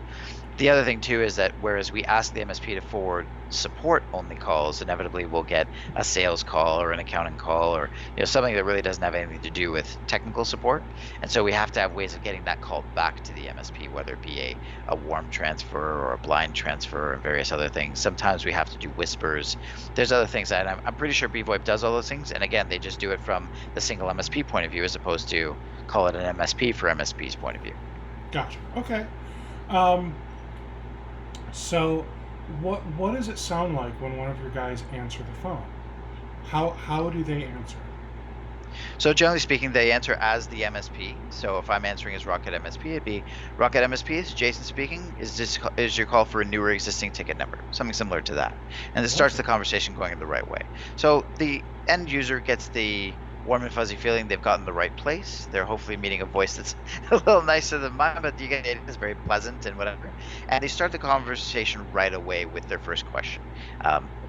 The other thing too is that whereas we ask the MSP to forward support only calls, inevitably we'll get a sales call or an accounting call or something that really doesn't have anything to do with technical support. And so we have to have ways of getting that call back to the MSP, whether it be a warm transfer or a blind transfer and various other things. Sometimes we have to do whispers. There's other things, and I'm pretty sure BVoIP does all those things. And again, they just do it from the single MSP point of view as opposed to call it an MSP for MSP's point of view. Gotcha. Okay. Um, so what does it sound like when one of your guys answer the phone? How do they answer? So generally speaking, they answer as the MSP. So if I'm answering as RocketMSP, it'd be RocketMSP, is Jason speaking. Is your call for a new or existing ticket number? Something similar to that. And it starts Gotcha. the conversation going in the right way. So the end user gets the warm and fuzzy feeling they've gotten the right place. They're hopefully meeting a voice that's a little nicer than mine, but you get it is very pleasant and whatever. And they start the conversation right away with their first question.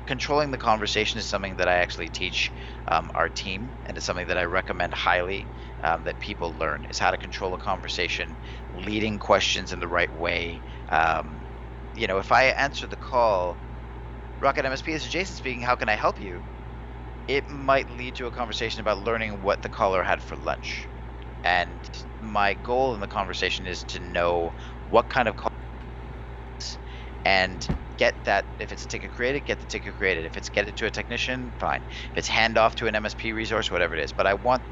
Controlling the conversation is something that I actually teach our team, and it's something that I recommend highly that people learn, is how to control a conversation, leading questions in the right way. If I answer the call, RocketMSP, this is Jason speaking, how can I help you? It might lead to a conversation about learning what the caller had for lunch. And my goal in the conversation is to know what kind of calls and get that. If it's a ticket created, get the ticket created. If it's get it to a technician, fine. If it's hand off to an MSP resource, whatever it is. But I want,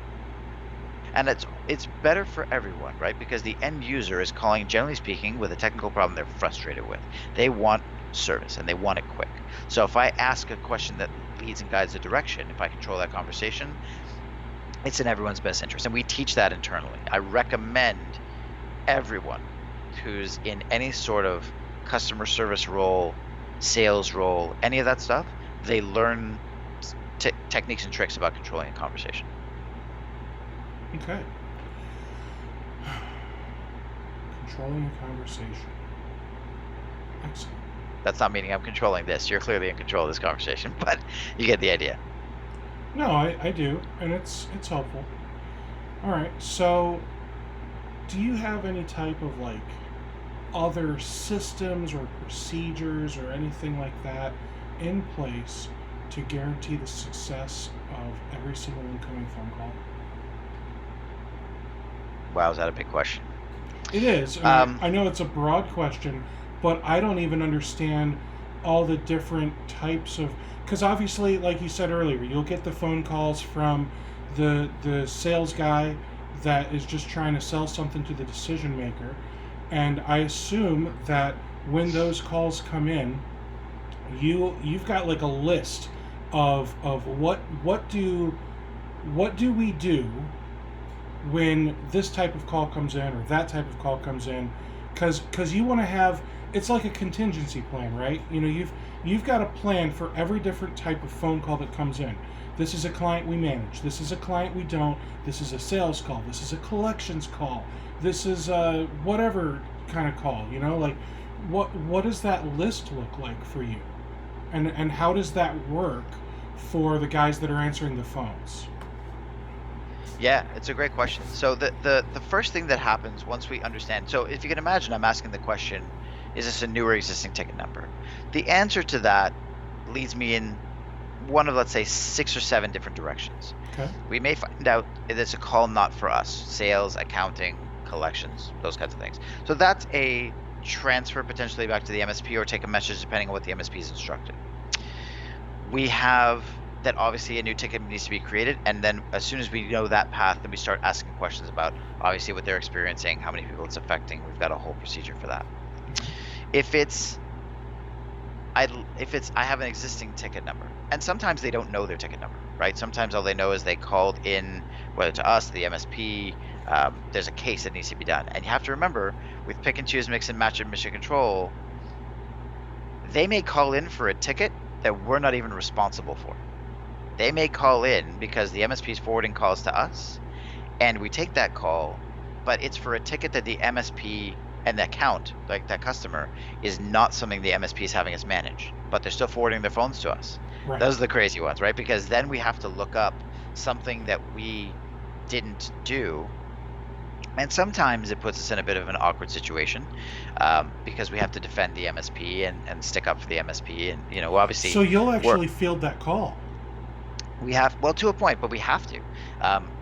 and it's better for everyone, right? Because the end user is calling, generally speaking, with a technical problem they're frustrated with. They want service and they want it quick. So if I ask a question that leads and guides the direction, if I control that conversation, it's in everyone's best interest. And we teach that internally. I recommend everyone who's in any sort of customer service role, sales role, any of that stuff, they learn techniques and tricks about controlling a conversation. Okay. Controlling a conversation. Excellent. That's not meaning I'm controlling this. You're clearly in control of this conversation, but you get the idea. No, I do, and it's helpful. All right, so do you have any type of like other systems or procedures or anything like that in place to guarantee the success of every single incoming phone call? Wow, is that a big question? It is. I know it's a broad question, but I don't even understand all the different types of, because obviously, like you said earlier, you'll get the phone calls from the sales guy that is just trying to sell something to the decision maker, and I assume that when those calls come in, you've got like a list of what do we do when this type of call comes in or that type of call comes in, because you want to have, it's like a contingency plan, right? You know, you've got a plan for every different type of phone call that comes in. This is a client we manage. This is a client we don't. This is a sales call. This is a collections call. This is a whatever kind of call, you know, like what does that list look like for you? And how does that work for the guys that are answering the phones? Yeah, it's a great question. So the first thing that happens once we understand, so if you can imagine, I'm asking the question, is this a new or existing ticket number? The answer to that leads me in one of, let's say, 6 or 7 different directions. Okay. We may find out that it's a call not for us, sales, accounting, collections, those kinds of things. So that's a transfer potentially back to the MSP or take a message depending on what the MSP is instructed. We have that obviously a new ticket needs to be created, and then as soon as we know that path, then we start asking questions about obviously what they're experiencing, how many people it's affecting. We've got a whole procedure for that. If it's I have an existing ticket number, and sometimes they don't know their ticket number, right? Sometimes all they know is they called in, whether to us, the MSP, there's a case that needs to be done. And you have to remember, with pick and choose, mix and match, and mission control, they may call in for a ticket that we're not even responsible for. They may call in because the MSP is forwarding calls to us, and we take that call, but it's for a ticket that the MSP and the account, like that customer, is not something the MSP is having us manage, but they're still forwarding their phones to us. Right. Those are the crazy ones, right? Because then we have to look up something that we didn't do, and sometimes it puts us in a bit of an awkward situation because we have to defend the MSP and stick up for the MSP, and you know, obviously. So you'll actually field that call. We have, well, to a point, but we have to.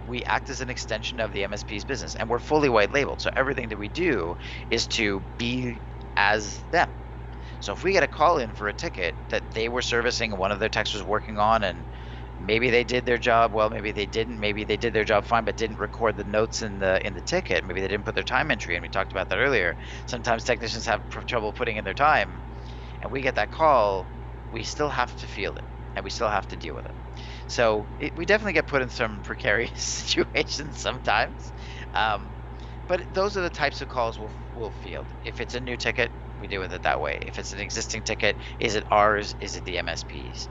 We act as an extension of the MSP's business, and we're fully white labeled. So everything that we do is to be as them. So if we get a call in for a ticket that they were servicing and one of their techs was working on, and maybe they did their job well, maybe they didn't, maybe they did their job fine but didn't record the notes in the ticket, maybe they didn't put their time entry in. We talked about that earlier. Sometimes technicians have trouble putting in their time, and we get that call, we still have to field it, and we still have to deal with it. So we definitely get put in some precarious situations sometimes, but those are the types of calls we'll field. If it's a new ticket, we deal with it that way. If it's an existing ticket, is it ours? Is it the MSP's?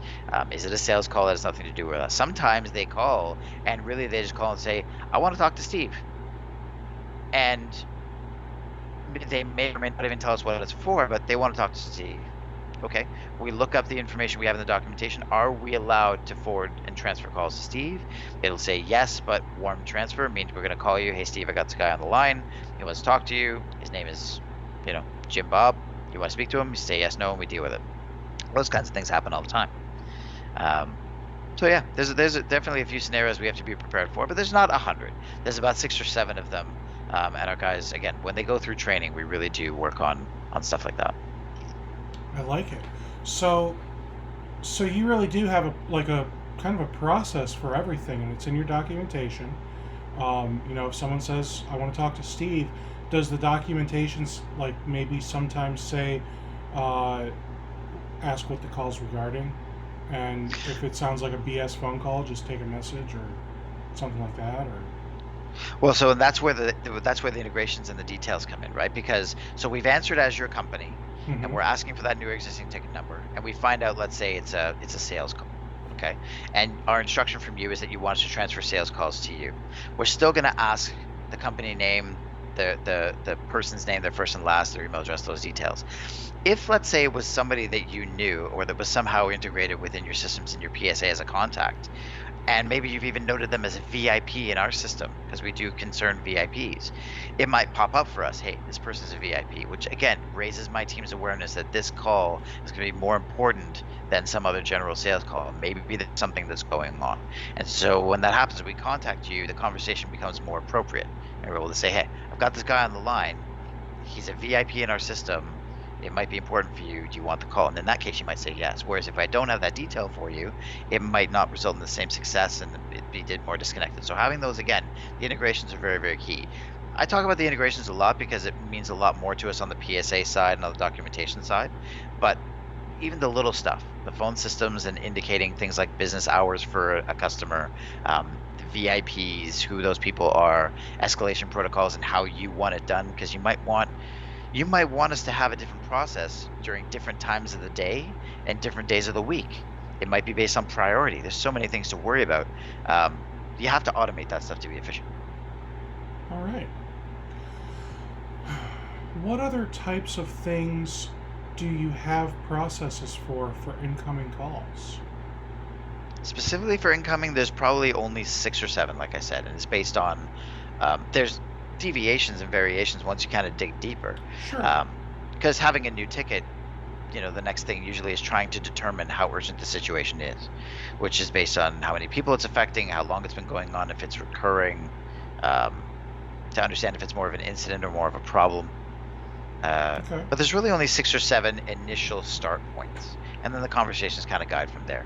Is it a sales call that has nothing to do with us? Sometimes they call and really they just call and say, I want to talk to Steve. And they may or may not even tell us what it's for, but they want to talk to Steve. Okay, we look up the information we have in the documentation. Are we allowed to forward and transfer calls to Steve? It'll say yes, but warm transfer means we're going to call you. Hey, Steve, I got this guy on the line. He wants to talk to you. His name is, Jim Bob. You want to speak to him? You say yes, no, and we deal with it. Those kinds of things happen all the time. So yeah, there's definitely a few scenarios we have to be prepared for, but there's not 100. There's about 6 or 7 of them, and our guys, again, when they go through training, we really do work on stuff like that. I like it. So, so you really do have a kind of a process for everything, and it's in your documentation. If someone says, "I want to talk to Steve," does the documentations like maybe sometimes say, ask what the call's regarding, and if it sounds like a BS phone call, just take a message or something like that, or Well, so that's where the integrations and the details come in, right? Because so we've answered as your company, and mm-hmm. we're asking for that new or existing ticket number, and we find out, let's say it's a sales call, okay? And our instruction from you is that you want us to transfer sales calls to you. We're still going to ask the company name, the person's name, their first and last, their email address, those details. If, let's say, it was somebody that you knew or that was somehow integrated within your systems in your PSA as a contact, and maybe you've even noted them as a VIP in our system because we do concern VIPs, it might pop up for us, hey, this person's a VIP, which again raises my team's awareness that this call is going to be more important than some other general sales call. Maybe there's something that's going on. And so when that happens, we contact you, the conversation becomes more appropriate. And we're able to say, hey, I've got this guy on the line. He's a VIP in our system. It might be important for you. Do you want the call? And in that case, you might say yes. Whereas if I don't have that detail for you, it might not result in the same success and it'd be more disconnected. So having those, again, the integrations are very, very key. I talk about the integrations a lot because it means a lot more to us on the PSA side and on the documentation side. But even the little stuff, the phone systems and indicating things like business hours for a customer, the VIPs, who those people are, escalation protocols, and how you want it done, because you might want us to have a different process during different times of the day and different days of the week. It might be based on priority. There's so many things to worry about. You have to automate that stuff to be efficient. All right. What other types of things do you have processes for incoming calls? Specifically for incoming, there's probably only 6 or 7, like I said, and it's based on there's deviations and variations once you kind of dig deeper. Sure. Because having a new ticket, the next thing usually is trying to determine how urgent the situation is, which is based on how many people it's affecting, how long it's been going on, if it's recurring, to understand if it's more of an incident or more of a problem. Okay. But there's really only 6 or 7 initial start points, and then the conversations kind of guide from there.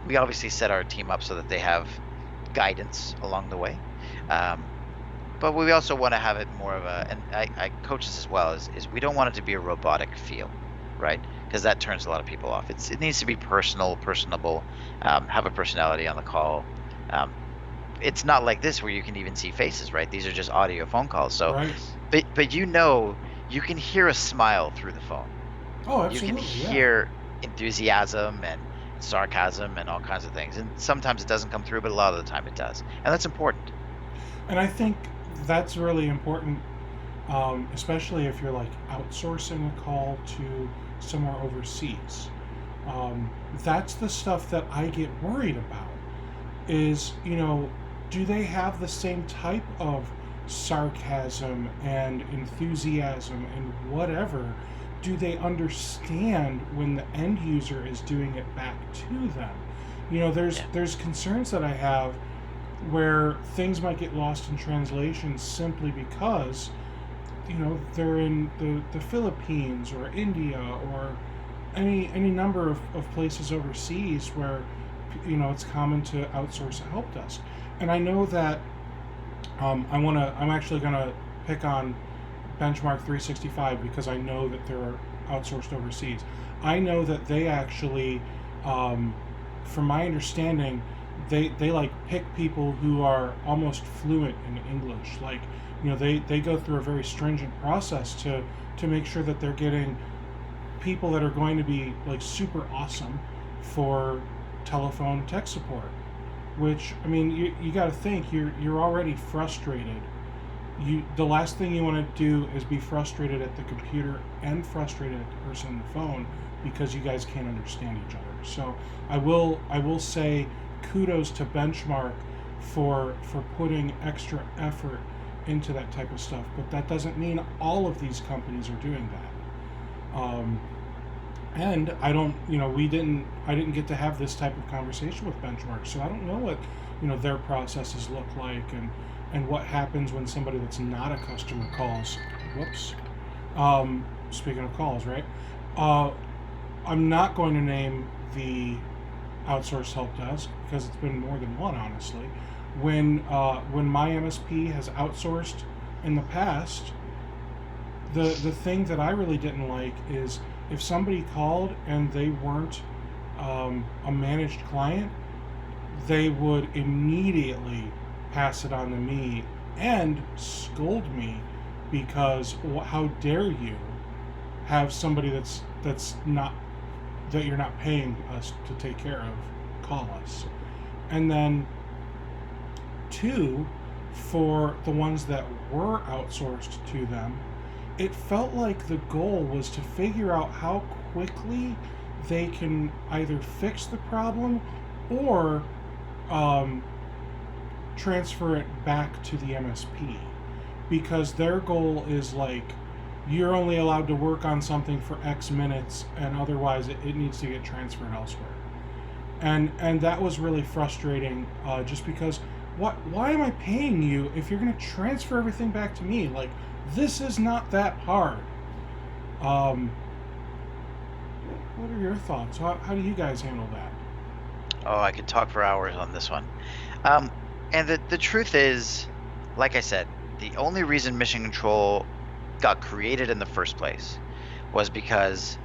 We obviously set our team up so that they have guidance along the way. But we also want to have it more of a, and I coach this as well, is we don't want it to be a robotic feel, right? Because that turns a lot of people off. It needs to be personable, have a personality on the call. It's not like this where you can even see faces, right? These are just audio phone calls. So, right. but you can hear a smile through the phone. Oh, absolutely. You can hear enthusiasm and sarcasm and all kinds of things. And sometimes it doesn't come through, but a lot of the time it does. And that's important. And I think that's really important, especially if you're like outsourcing a call to somewhere overseas. That's the stuff that I get worried about is, do they have the same type of sarcasm and enthusiasm and whatever? Do they understand when the end user is doing it back to them? There's concerns that I have where things might get lost in translation simply because, they're in the Philippines or India or any number of places overseas where, it's common to outsource a help desk. And I know that I'm actually going to pick on Benchmark 365 because I know that they're outsourced overseas. I know that they actually, from my understanding, they like pick people who are almost fluent in English. Like, they go through a very stringent process to make sure that they're getting people that are going to be like super awesome for telephone tech support. Which, I mean, you got to think you're already frustrated. The last thing you want to do is be frustrated at the computer and frustrated at the person on the phone because you guys can't understand each other. So I will say kudos to Benchmark for putting extra effort into that type of stuff, but that doesn't mean all of these companies are doing that. And I don't, I didn't get to have this type of conversation with Benchmark, so I don't know what, their processes look like, and what happens when somebody that's not a customer calls. Whoops. Speaking of calls, right? Uh, I'm not going to name the outsourced help desk because it's been more than one, honestly. When my MSP has outsourced in the past, the thing that I really didn't like is if somebody called and they weren't a managed client, they would immediately pass it on to me and scold me because how dare you have somebody that's not that you're not paying us to take care of call us. And then two, for the ones that were outsourced to them, it felt like the goal was to figure out how quickly they can either fix the problem or transfer it back to the MSP, because their goal is like, you're only allowed to work on something for X minutes, and otherwise it needs to get transferred elsewhere. And that was really frustrating, just because why am I paying you if you're going to transfer everything back to me? Like, this is not that hard. What are your thoughts? How do you guys handle that? Oh, I could talk for hours on this one. And the truth is, like I said, the only reason Mission Control got created in the first place was because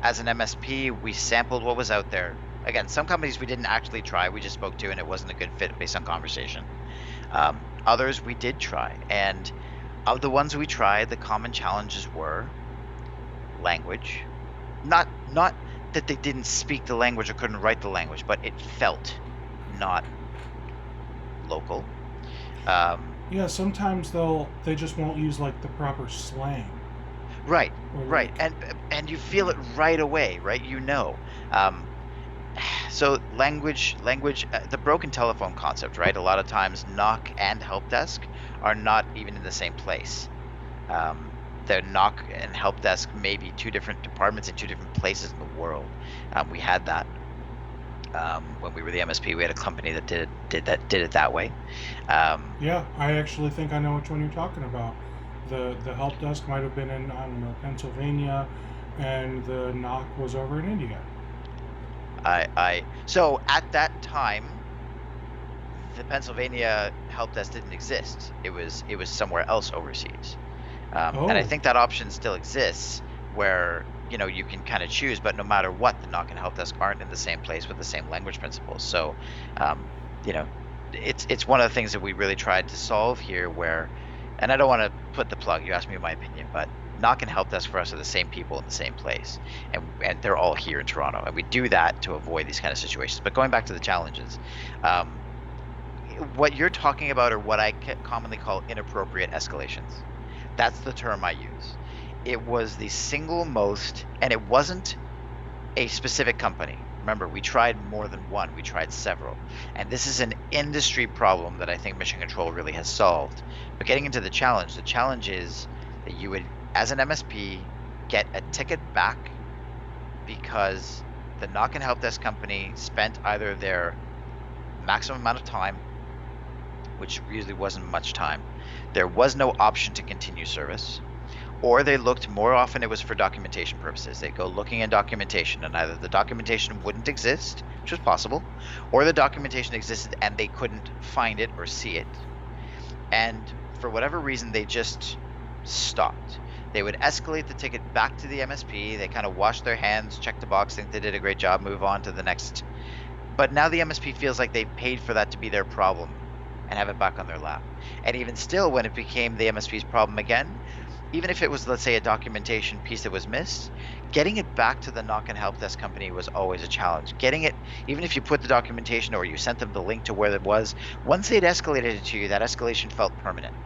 as an MSP, we sampled what was out there. Again, some companies we didn't actually try, we just spoke to, and it wasn't a good fit based on conversation. Others we did try, and of the ones we tried, the common challenges were language. Not that they didn't speak the language or couldn't write the language, but it felt not local. Yeah, sometimes they just won't use like the proper slang. Right, Or right, like, and you feel it right away, right? So language, the broken telephone concept, right? A lot of times, knock and help desk are not even in the same place. The knock and help desk may be two different departments in two different places in the world. We had that when we were the MSP. We had a company that did it that way. yeah, I actually think I know which one you're talking about. The help desk might have been in, I don't know, Pennsylvania, and the knock was over in India. So at that time, the Pennsylvania help desk didn't exist. It was somewhere else overseas. And I Oh, think that option still exists where you can kind of choose, but no matter what, the knock and help desk aren't in the same place with the same language principles. So you know it's one of the things that we really tried to solve here, where, and I don't want to put the plug, you asked me my opinion, but knock and help desk for us are the same people in the same place, and they're all here in Toronto, and we do that to avoid these kind of situations. But going back to the challenges, what you're talking about are what I commonly call inappropriate escalations. That's the term I use. It was the single most, and it wasn't a specific company. Remember, we tried more than one, we tried several. And this is an industry problem that I think Mission Control really has solved. But getting into the challenge is that you would, as an MSP, get a ticket back because the knock and help desk company spent either their maximum amount of time, which usually wasn't much time, there was no option to continue service, or they looked, more often it was for documentation purposes. They go looking in documentation, and either the documentation wouldn't exist, which was possible, or the documentation existed and they couldn't find it or see it. And for whatever reason, they just stopped. They would escalate the ticket back to the MSP. They kind of wash their hands, check the box, think they did a great job, move on to the next. But now the MSP feels like they paid for that to be their problem and have it back on their lap. And even still, when it became the MSP's problem again, even if it was, let's say, a documentation piece that was missed, getting it back to the knock and help desk company was always a challenge. Getting it, even if you put the documentation or you sent them the link to where it was, once they'd escalated it to you, that escalation felt permanent,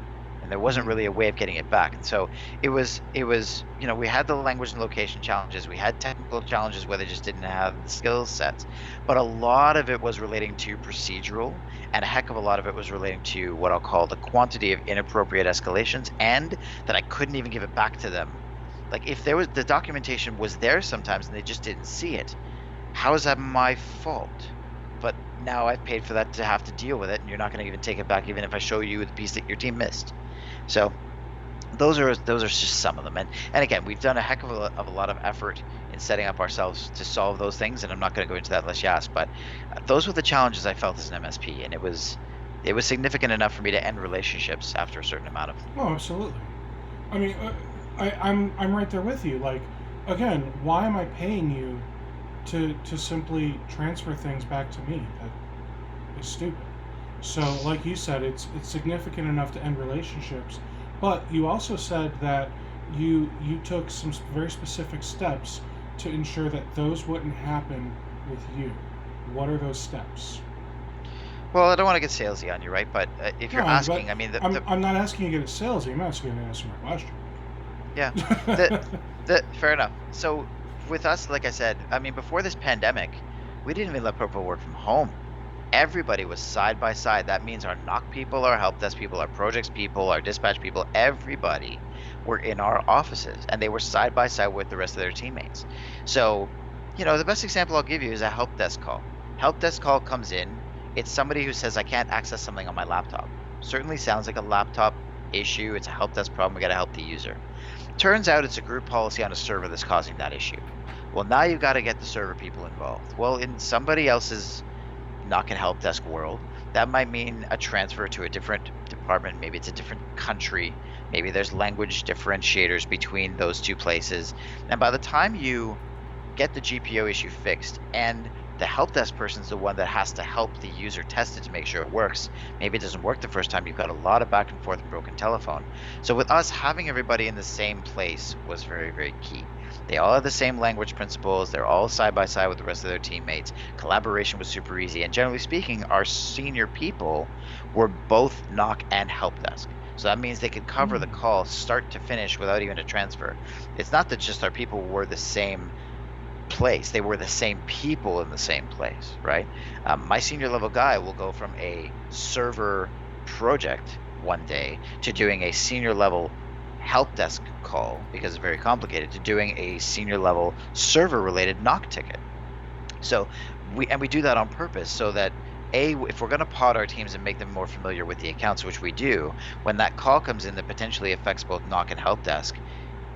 and there wasn't really a way of getting it back. And so it was, we had the language and location challenges, we had technical challenges where they just didn't have the skill sets, but a lot of it was relating to procedural, and a heck of a lot of it was relating to what I'll call the quantity of inappropriate escalations, and that I couldn't even give it back to them Like if there was the documentation was there sometimes and they just didn't see it, how is that my fault? But now I've paid for that to have to deal with it, and you're not going to even take it back, even if I show you the piece that your team missed. So those are just some of them, and again, we've done a heck of a lot of effort in setting up ourselves to solve those things, and I'm not going to go into that unless you ask. But those were the challenges I felt as an MSP, and it was significant enough for me to end relationships after a certain amount of. Oh, absolutely. I mean, I'm right there with you. Like, again, why am I paying you to simply transfer things back to me? That is stupid. So, like you said, it's significant enough to end relationships. But you also said that you took some very specific steps to ensure that those wouldn't happen with you. What are those steps? Well, I don't want to get salesy on you, right? But if you're asking, I mean, I'm not asking you to get salesy. I'm asking you to answer my question. Yeah, fair enough. So with us, like I said, I mean, before this pandemic, we didn't even let people work from home. Everybody was side by side. That means our knock people, our help desk people, our projects people, our dispatch people, everybody were in our offices, and they were side by side with the rest of their teammates. So, the best example I'll give you is a help desk call. Help desk call comes in. It's somebody who says, I can't access something on my laptop. Certainly sounds like a laptop issue. It's a help desk problem. We got to help the user. Turns out it's a group policy on a server that's causing that issue. Well, now you've got to get the server people involved. Well, in somebody else's knock and help desk world, that might mean a transfer to a different department. Maybe it's a different country. Maybe there's language differentiators between those two places. And by the time you get the GPO issue fixed, and the help desk person's the one that has to help the user test it to make sure it works. Maybe it doesn't work the first time. You've got a lot of back and forth and broken telephone. So with us, having everybody in the same place was very, very key. They all have the same language principles. They're all side by side with the rest of their teammates. Collaboration was super easy. And generally speaking, our senior people were both knock and help desk. So that means they could cover the call start to finish without even a transfer. It's not that just our people were the same place. They were the same people in the same place, right? My senior level guy will go from a server project one day to doing a senior level help desk call, because it's very complicated, to doing a senior level server related knock ticket. So we do that on purpose so that if we're going to pod our teams and make them more familiar with the accounts, which we do, when that call comes in that potentially affects both knock and help desk,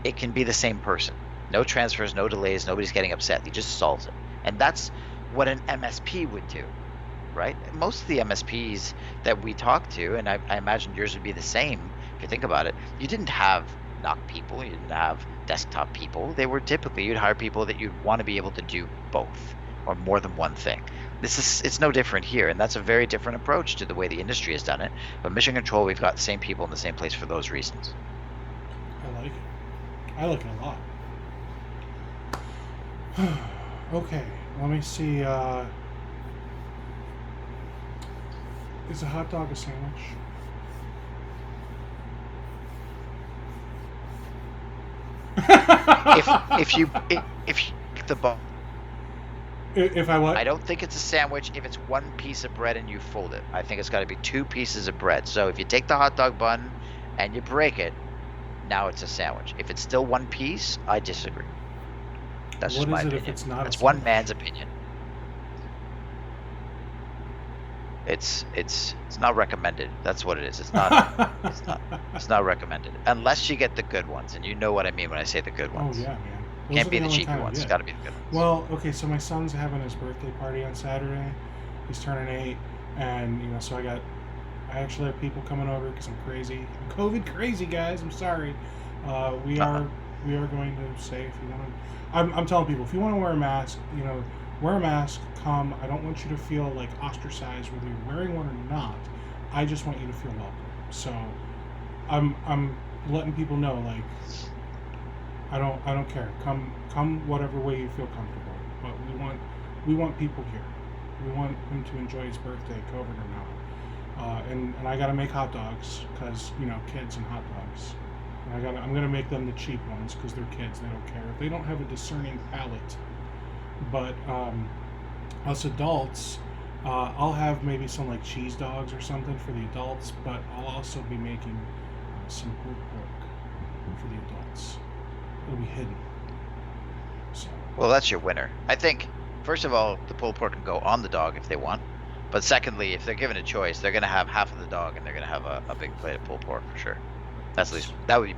it can be the same person. No transfers, no delays, nobody's getting upset. He just solves it. And that's what an MSP would do, right? Most of the MSPs that we talk to, and I imagine yours would be the same if you think about it, you didn't have knock people, you didn't have desktop people. They were typically, you'd hire people that you'd want to be able to do both or more than one thing. It's no different here, and that's a very different approach to the way the industry has done it. But Mission Control, we've got the same people in the same place for those reasons. I like it. I like it a lot. Okay, let me see. Is a hot dog a sandwich? If I what? I don't think it's a sandwich if it's one piece of bread and you fold it. I think it's got to be two pieces of bread. So if you take the hot dog bun and you break it, now it's a sandwich. If it's still one piece, I disagree. That's just my opinion. If it's not? It's one man's opinion. It's not recommended. That's what it is. It's not it's not recommended unless you get the good ones, and you know what I mean when I say the good ones. Oh yeah, man. Can't be the cheap ones. It's got to be the good ones. Well, okay. So my son's having his birthday party on Saturday. He's turning 8, and so I actually have people coming over because I'm crazy. I'm COVID crazy, guys. I'm sorry. We are going to say if you want to. I'm telling people, if you want to wear a mask, wear a mask, come. I don't want you to feel like ostracized whether you're wearing one or not. I just want you to feel welcome. So I'm letting people know, like, I don't care. Come whatever way you feel comfortable. But we want people here. We want him to enjoy his birthday, COVID or not. And I gotta make hot dogs because kids and hot dogs. I'm gonna make them the cheap ones because they're kids. They don't care. They don't have a discerning palate. But us adults, I'll have maybe some like cheese dogs or something for the adults. But I'll also be making some pulled pork for the adults. It'll be hidden. So. Well, that's your winner. I think, first of all, the pulled pork can go on the dog if they want. But secondly, if they're given a choice, they're going to have half of the dog and they're going to have a big plate of pulled pork for sure. That's at least that'd be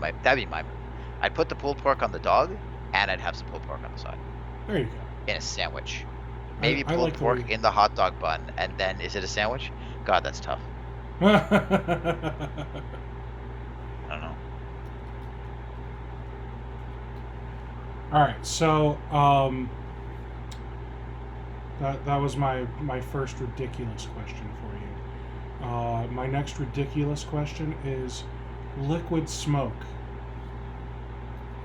my move. I'd put the pulled pork on the dog, and I'd have some pulled pork on the side. There you go. In a sandwich. Maybe I pulled like pork in the hot dog bun, and then is it a sandwich? God, that's tough. I don't know. All right, so that was my first ridiculous question for you. My next ridiculous question is liquid smoke.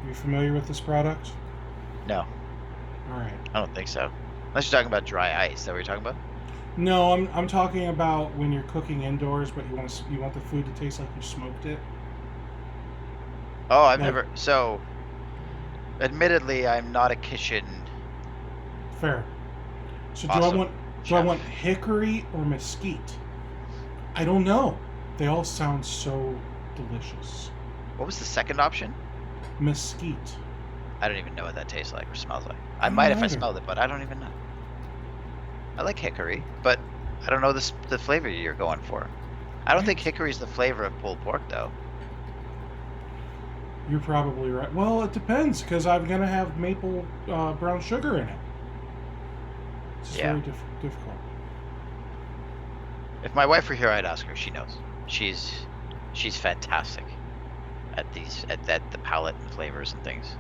Are you familiar with this product? No. All right. I don't think so. Unless you're talking about dry ice. Is that what you're talking about? No, I'm talking about when you're cooking indoors, but you want the food to taste like you smoked it. Oh, I've never. So, admittedly, I'm not a kitchen. Fair. So Awesome. do I want hickory or mesquite? I don't know. They all sound so delicious. What was the second option? Mesquite. I don't even know what that tastes like or smells like. I might if I either. smelled it, but I don't even know. I like hickory, but I don't know the flavor you're going for. I don't think hickory's the flavor of pulled pork, though. You're probably right. Well, it depends, because I'm going to have maple brown sugar in it. It's very difficult. If my wife were here, I'd ask her. She knows. She's fantastic at the palate and flavors and things.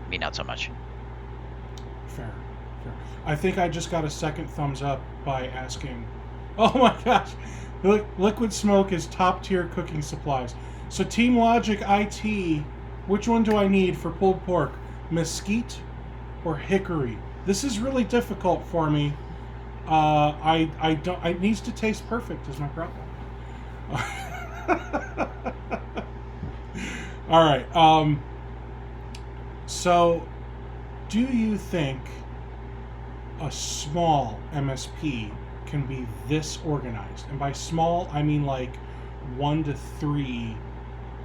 Me, not so much. Fair. I think I just got a second thumbs up by asking, oh my gosh, Liquid Smoke is top tier cooking supplies. So Team Logic IT, which one do I need for pulled pork? Mesquite or hickory? This is really difficult for me. I don't. It needs to taste perfect is my problem. All right. So, do you think a small MSP can be this organized? And by small, I mean like 1 to 3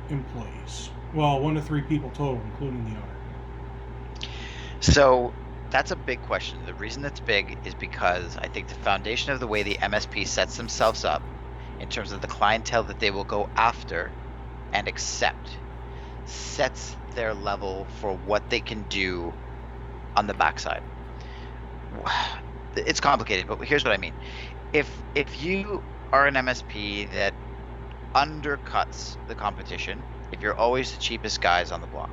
employees. Well, 1 to 3 people total, including the owner. So that's a big question. The reason it's big is because I think the foundation of the way the MSP sets themselves up in terms of the clientele that they will go after and accept sets their level for what they can do on the backside. It's complicated, but here's what I mean. If you are an MSP that undercuts the competition, if you're always the cheapest guys on the block,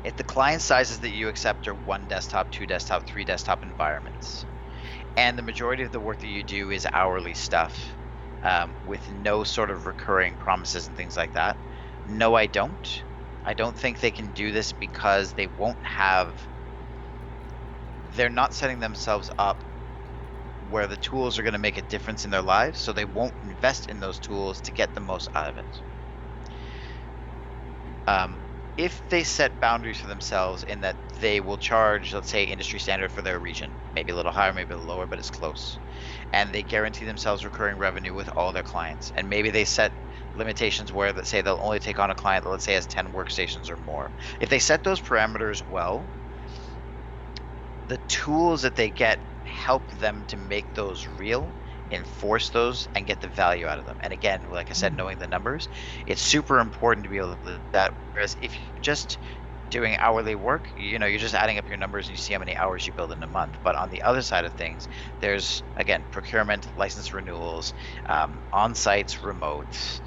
if the client sizes that you accept are 1 desktop, 2 desktop, 3 desktop environments, and the majority of the work that you do is hourly stuff with no sort of recurring promises and things like that, no, I don't. I don't think they can do this because they won't have. They're not setting themselves up where the tools are going to make a difference in their lives, so they won't invest in those tools to get the most out of it. If they set boundaries for themselves in that they will charge, let's say, industry standard for their region, maybe a little higher, maybe a little lower, but it's close, and they guarantee themselves recurring revenue with all their clients, and maybe they set limitations where, let's say, they'll only take on a client that, let's say, has 10 workstations or more. If they set those parameters well, the tools that they get help them to make those real, enforce those, and get the value out of them. And again, like I said, knowing the numbers, it's super important to be able to do that. Whereas if you're just doing hourly work, you're just adding up your numbers and you see how many hours you build in a month. But on the other side of things, there's, again, procurement, license renewals, on-sites, remotes,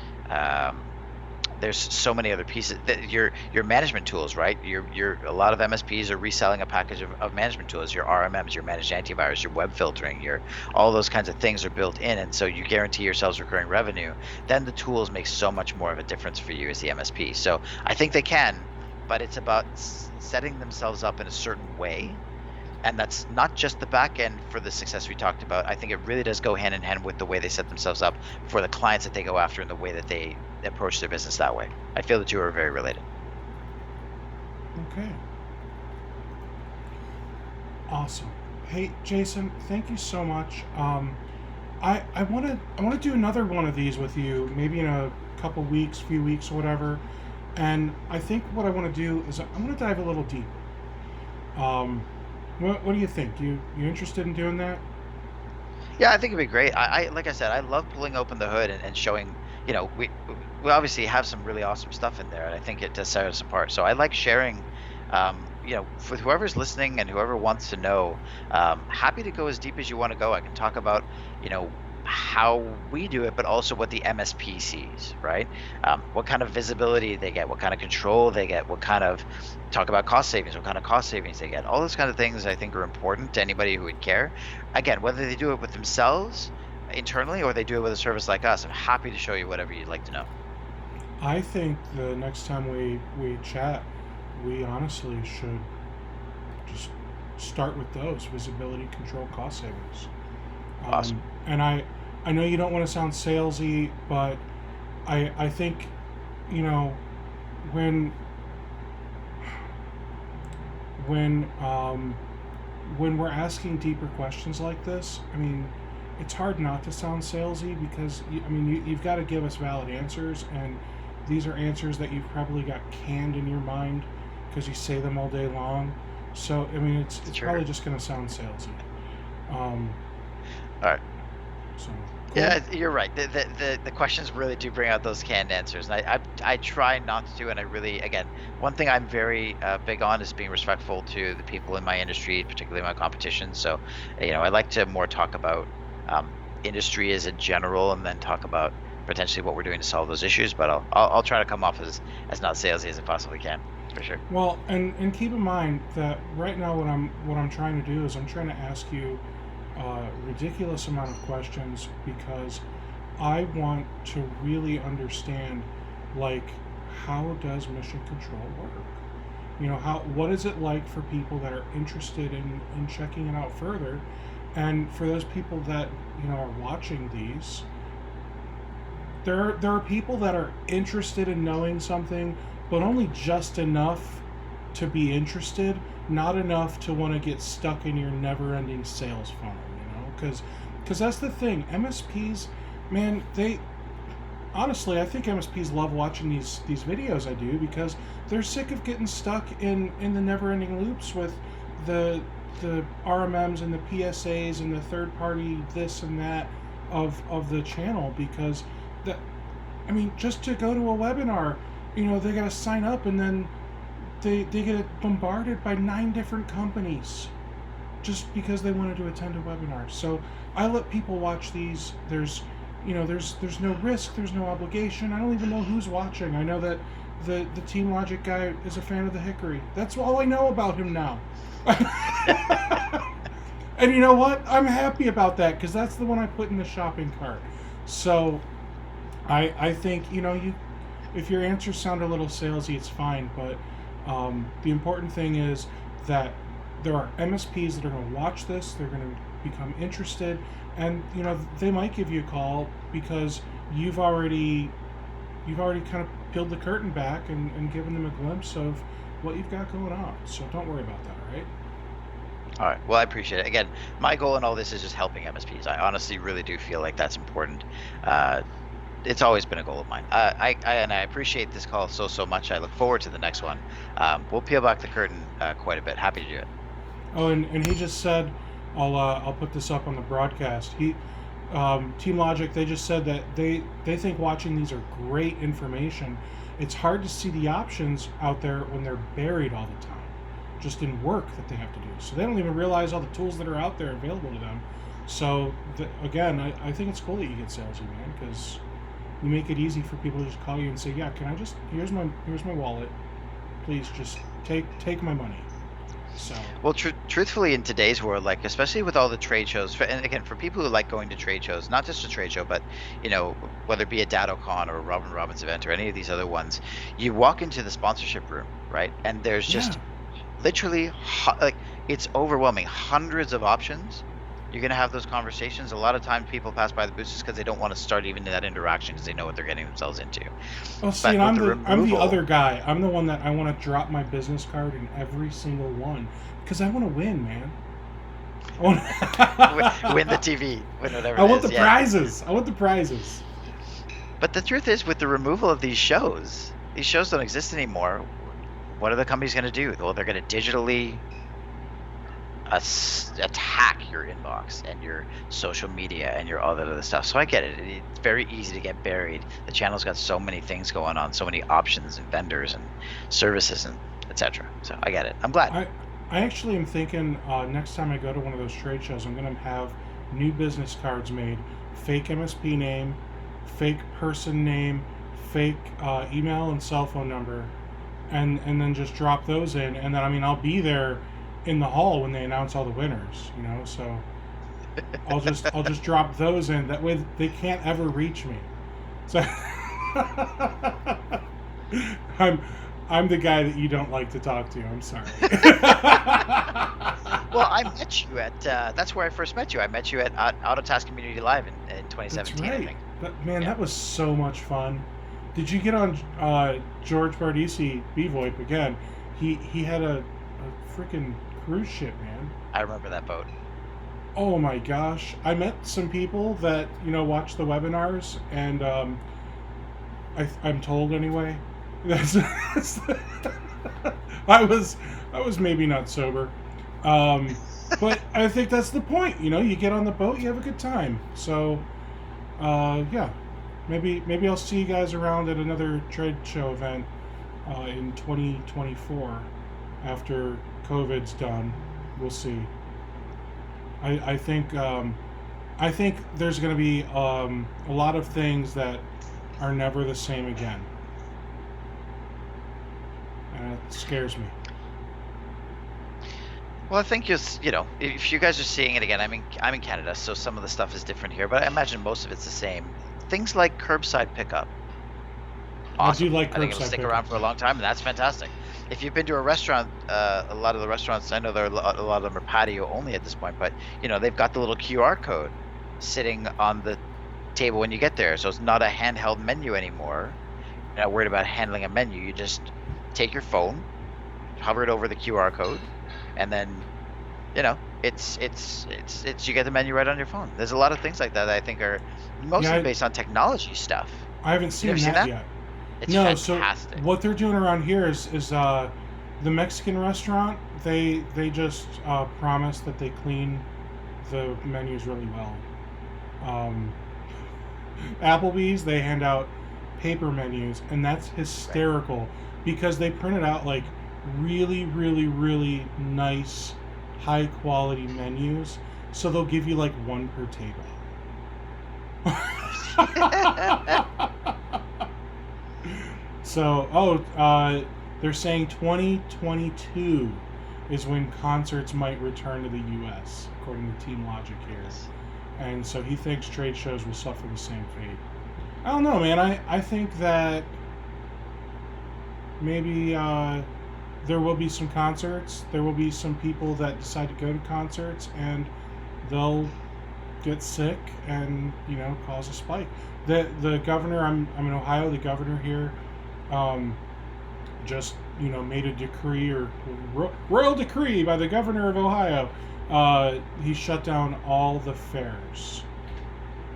there's so many other pieces that your management tools, right? A lot of MSPs are reselling a package of management tools, your RMMs, your managed antivirus, your web filtering, all those kinds of things are built in, and so you guarantee yourselves recurring revenue. Then the tools make so much more of a difference for you as the MSP. So I think they can, but it's about setting themselves up in a certain way. And that's not just the back end for the success we talked about. I think it really does go hand in hand with the way they set themselves up for the clients that they go after and the way that they approach their business that way. I feel the two are very related. Okay. Awesome. Hey, Jason, thank you so much. I want to do another one of these with you, maybe in a few weeks or whatever. And I think what I want to do is I'm going to dive a little deeper. What do you think? You interested in doing that? Yeah, I think it'd be great. I like I said, I love pulling open the hood and showing, we obviously have some really awesome stuff in there, and I think it does set us apart. So I like sharing, with whoever's listening and whoever wants to know. Happy to go as deep as you want to go. I can talk about, how we do it, but also what the MSP sees, right? What kind of visibility they get, what kind of control they get, what kind of talk about cost savings, what kind of cost savings they get. All those kind of things I think are important to anybody who would care. Again, whether they do it with themselves internally or they do it with a service like us, I'm happy to show you whatever you'd like to know. I think the next time we chat, we honestly should just start with those: visibility, control, cost savings. Awesome. And I know you don't want to sound salesy, but I think, you know, when when um, when we're asking deeper questions like this, I mean, it's hard not to sound salesy because you've got to give us valid answers, and these are answers that you've probably got canned in your mind because you say them all day long. So I mean, it's Sure. probably just going to sound salesy. Um, All right. so cool. Yeah, you're right. The questions really do bring out those canned answers, and I try not to. And I really, again, one thing I'm very big on is being respectful to the people in my industry, particularly my competition. So, I like to more talk about industry as a general, and then talk about potentially what we're doing to solve those issues. But I'll try to come off as not salesy as I possibly can, for sure. Well, and keep in mind that right now what I'm trying to do is I'm trying to ask you a ridiculous amount of questions because I want to really understand, like, how does mission control work? What is it like for people that are interested in checking it out further, and for those people that are watching these. There are people that are interested in knowing something, but only just enough to be interested, not enough to want to get stuck in your never-ending sales funnel. Because that's the thing. MSPs, man, they honestly, I think MSPs love watching these videos I do because they're sick of getting stuck in the never-ending loops with the RMMs and the PSAs and the third-party this and that of the channel because just to go to a webinar, they got to sign up and then they get bombarded by 9 different companies just because they wanted to attend a webinar. So I let people watch these. There's no risk, there's no obligation. I don't even know who's watching. I know that the Team Logic guy is a fan of the Hickory. That's all I know about him now. And you know what? I'm happy about that because that's the one I put in the shopping cart. So I think, if your answers sound a little salesy, it's fine. But the important thing is that there are MSPs that are going to watch this. They're going to become interested. And, they might give you a call because you've already kind of peeled the curtain back and given them a glimpse of what you've got going on. So don't worry about that, all right? All right. Well, I appreciate it. Again, my goal in all this is just helping MSPs. I honestly really do feel like that's important. It's always been a goal of mine. I appreciate this call so much. I look forward to the next one. We'll peel back the curtain quite a bit. Happy to do it. Oh, and he just said, I'll put this up on the broadcast. Team Logic, they just said that they think watching these are great information. It's hard to see the options out there when they're buried all the time, just in work that they have to do. So they don't even realize all the tools that are out there available to them. So again, I think it's cool that you get salesy, man, because you make it easy for people to just call you and say, yeah, can I just, here's my wallet, please just take my money. So well, truthfully, in today's world, like especially with all the trade shows, and again for people who like going to trade shows, not just a trade show, but whether it be a DattoCon or a Robin Robbins event or any of these other ones, you walk into the sponsorship room, right, and there's just literally it's overwhelming, hundreds of options. You're going to have those conversations. A lot of times people pass by the booths just because they don't want to start even that interaction because they know what they're getting themselves into. Well, see, and I'm the other guy. I'm the one that I want to drop my business card in every single one because I want to win, man. Win the TV, win whatever. I want the prizes. I want the prizes. But the truth is, with the removal of these shows, these shows don't exist anymore, what are the companies going to do? Well, they're going to digitally attack your inbox and your social media and your all that other stuff. So I get it. It's very easy to get buried. The channel's got so many things going on, so many options and vendors and services and etc. So I get it. I'm glad. I actually am thinking next time I go to one of those trade shows, I'm going to have new business cards made, fake MSP name, fake person name, fake email and cell phone number, and then just drop those in. And then, I mean, I'll be there in the hall when they announce all the winners, you know, so I'll just drop those in. That way they can't ever reach me. So I'm the guy that you don't like to talk to. I'm sorry. Well, I met you at that's where I first met you. I met you at Autotask Community Live in 2017. That's right. I think. That was so much fun. Did you get on George Bardisi BVoIP again? He had a freaking cruise ship, man. I remember that boat. Oh my gosh. I met some people that, you know, watch the webinars, and I'm told anyway. I was maybe not sober. But I think that's the point, you know, you get on the boat, you have a good time. So yeah. Maybe I'll see you guys around at another trade show event in 2024 after COVID's done. We'll see. I think there's going to be a lot of things that are never the same again, and it scares me. Well, I think just, you know, if you guys are seeing it again, I'm in Canada, so some of the stuff is different here, but I imagine most of it's the same. Things like curbside pickup. Awesome. I do like curbside I think it'll stick around for a long time, and that's fantastic. If you've been to a restaurant, a lot of the restaurants, I know a lot of them are patio only at this point, but you know they've got the little QR code sitting on the table when you get there, so it's not a handheld menu anymore. You're not worried about handling a menu. You just take your phone, hover it over the QR code, and then, you know, it's you get the menu right on your phone. There's a lot of things like that I think are mostly based on technology stuff. I haven't seen that yet. It's no, fantastic. So what they're doing around here is the Mexican restaurant. They just promise that they clean the menus really well. Applebee's, they hand out paper menus, and that's hysterical because they print it out like really, really, really nice, high quality menus. So they'll give you like one per table. So, they're saying 2022 is when concerts might return to the U.S., according to Team Logic here. And so he thinks trade shows will suffer the same fate. I don't know, man. I think that maybe there will be some concerts. There will be some people that decide to go to concerts, and they'll get sick and, you know, cause a spike. The governor, I'm in Ohio, the governor here just, you know, made a decree, or royal decree by the governor of Ohio. He shut down all the fairs.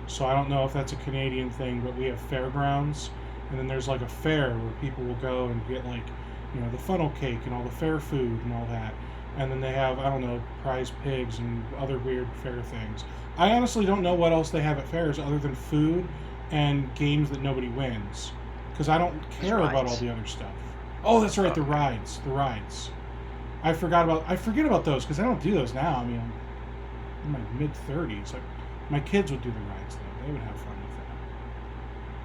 So I don't know if that's a Canadian thing, but we have fairgrounds, and then there's like a fair where people will go and get, like, you know, the funnel cake and all the fair food and all that. And then they have, I don't know, prize pigs and other weird fair things. I honestly don't know what else they have at fairs other than food and games that nobody wins, because I don't care about all the other stuff. Oh, that's right, the rides. I forget about those because I don't do those now. I mean, I'm in my mid-30s. Like, my kids would do the rides though. They would have fun with that.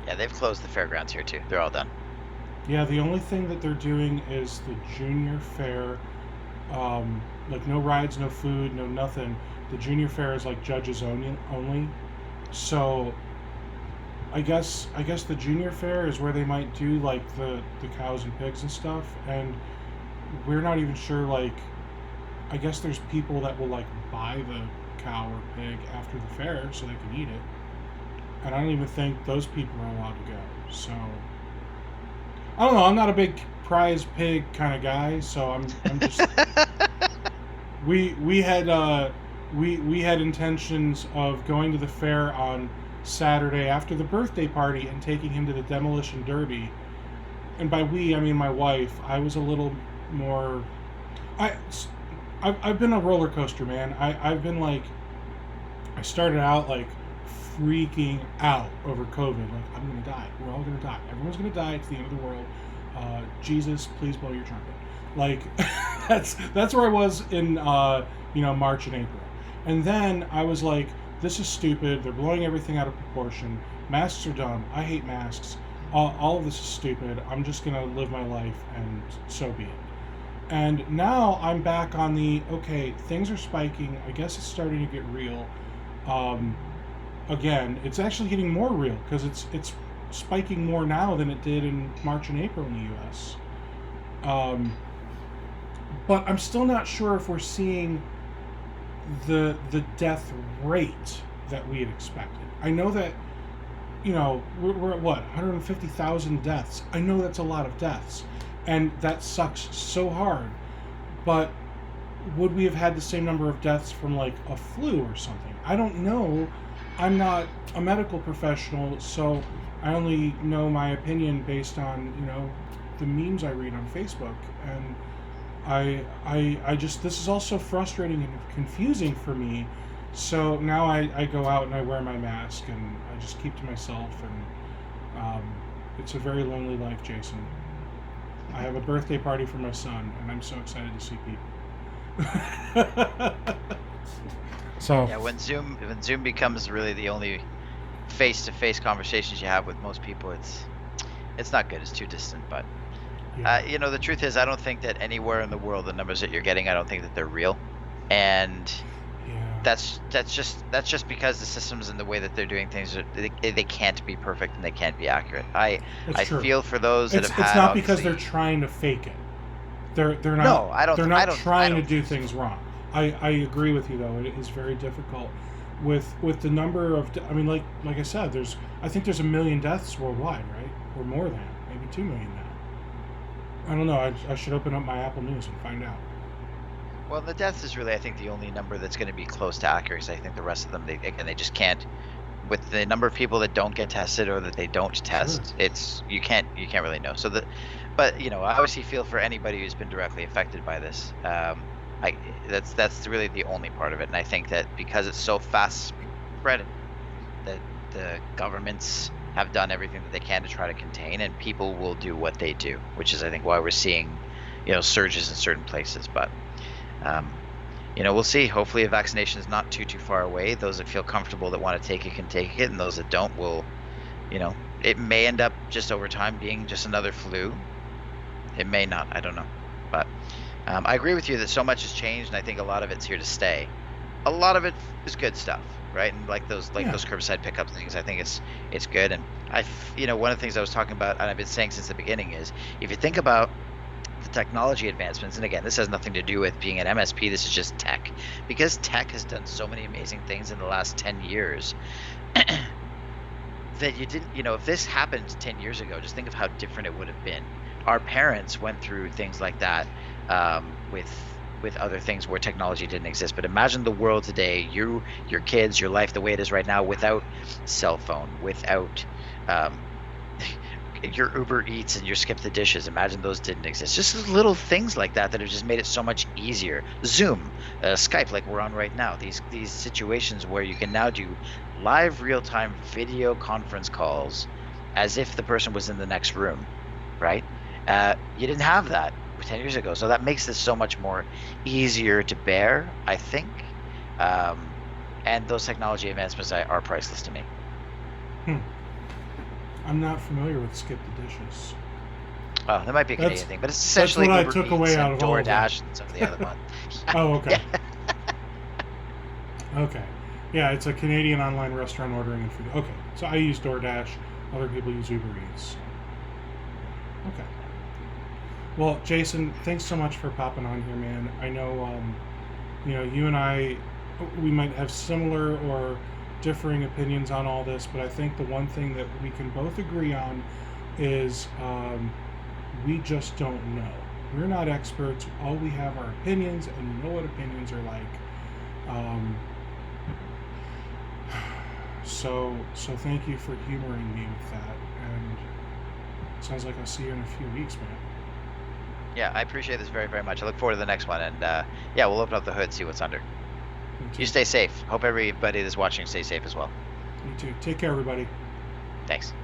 Yeah, they've closed the fairgrounds here too. They're all done. Yeah, the only thing that they're doing is the junior fair. Like, no rides, no food, no nothing. The junior fair is like judges only. So I guess the junior fair is where they might do like the cows and pigs and stuff, and we're not even sure. Like, I guess there's people that will like buy the cow or pig after the fair so they can eat it, and I don't even think those people are allowed to go. So I don't know. I'm not a big prize pig kind of guy, so I'm just. We had intentions of going to the fair on Saturday after the birthday party and taking him to the demolition derby, and by we I mean my wife, I was a little more. I, I've been a roller coaster, man. I've been like, I started out like freaking out over COVID. Like, I'm gonna die. We're all gonna die. Everyone's gonna die. It's the end of the world. Jesus, please blow your trumpet. Like, that's where I was in March and April. And then I was like, this is stupid. They're blowing everything out of proportion. Masks are dumb. I hate masks. All of this is stupid. I'm just gonna live my life, and so be it. And now I'm back on the, okay, things are spiking. I guess it's starting to get real. Again, it's actually getting more real because it's spiking more now than it did in March and April in the U.S. But I'm still not sure if we're seeing the death rate that we had expected. I know that, we're at what, 150,000 deaths. I know that's a lot of deaths, and that sucks so hard. But would we have had the same number of deaths from like a flu or something? I don't know. I'm not a medical professional, so I only know my opinion based on, the memes I read on Facebook. And I just, this is also frustrating and confusing for me. So now I go out and I wear my mask and I just keep to myself, and it's a very lonely life, Jason. I have a birthday party for my son, and I'm so excited to see people. So yeah, when Zoom becomes really the only face-to-face conversations you have with most people, it's not good. It's too distant. But yeah. the truth is, I don't think that anywhere in the world the numbers that you're getting, I don't think that they're real, and that's just because the systems and the way that they're doing things, they can't be perfect and they can't be accurate. I feel for those that have had. It's not because they're trying to fake it. They're not. No, I don't. They're not I trying don't to do things wrong. I agree with you though. It is very difficult with the number of. I mean, like I said, I think there's 1 million deaths worldwide, right? Or more than, maybe 2 million now. I don't know. I should open up my Apple News and find out. Well, the deaths is really, I think, the only number that's going to be close to accuracy. I think the rest of them, they just can't. With the number of people that don't get tested or that they don't test, Sure. it's you can't really know. But I obviously feel for anybody who's been directly affected by this. That's really the only part of it, and I think that because it's so fast spreading, that the governments have done everything that they can to try to contain, and people will do what they do, which is I think why we're seeing, surges in certain places. But we'll see. Hopefully a vaccination is not too far away. Those that feel comfortable that want to take it can take it, and those that don't will, it may end up just over time being just another flu. It may not. I don't know. But I agree with you that so much has changed, and I think a lot of it's here to stay. A lot of it is good stuff, right? And like those curbside pickup things, I think it's good. And one of the things I was talking about, and I've been saying since the beginning, is if you think about the technology advancements, and again, this has nothing to do with being an MSP, this is just tech, because tech has done so many amazing things in the last 10 years that you didn't, if this happened 10 years ago, just think of how different it would have been. Our parents went through things like that with other things where technology didn't exist. But imagine the world today, your kids, your life the way it is right now, without cell phone, without your Uber Eats and your Skip the Dishes. Imagine those didn't exist. Just little things like that have just made it so much easier. Zoom, Skype, like we're on right now. These situations where you can now do live real-time video conference calls as if the person was in the next room, right? You didn't have that 10 years ago. So that makes this so much more easier to bear, I think. And those technology advancements are priceless to me. I'm not familiar with Skip the Dishes. Oh, that might be a Canadian thing, but it's essentially Uber Eats and DoorDash and some of the other ones. Oh, okay. Okay. Yeah, it's a Canadian online restaurant ordering and food. Okay, so I use DoorDash. Other people use Uber Eats. Okay. Well, Jason, thanks so much for popping on here, man. I know, you and I, we might have similar or differing opinions on all this, but I think the one thing that we can both agree on is we just don't know. We're not experts. All we have are opinions, and you know what opinions are like. So thank you for humoring me with that. And sounds like I'll see you in a few weeks, man. Yeah, I appreciate this very, very much. I look forward to the next one, and yeah, we'll open up the hood, see what's under. You stay safe. Hope everybody that's watching stays safe as well. You too. Take care, everybody. Thanks.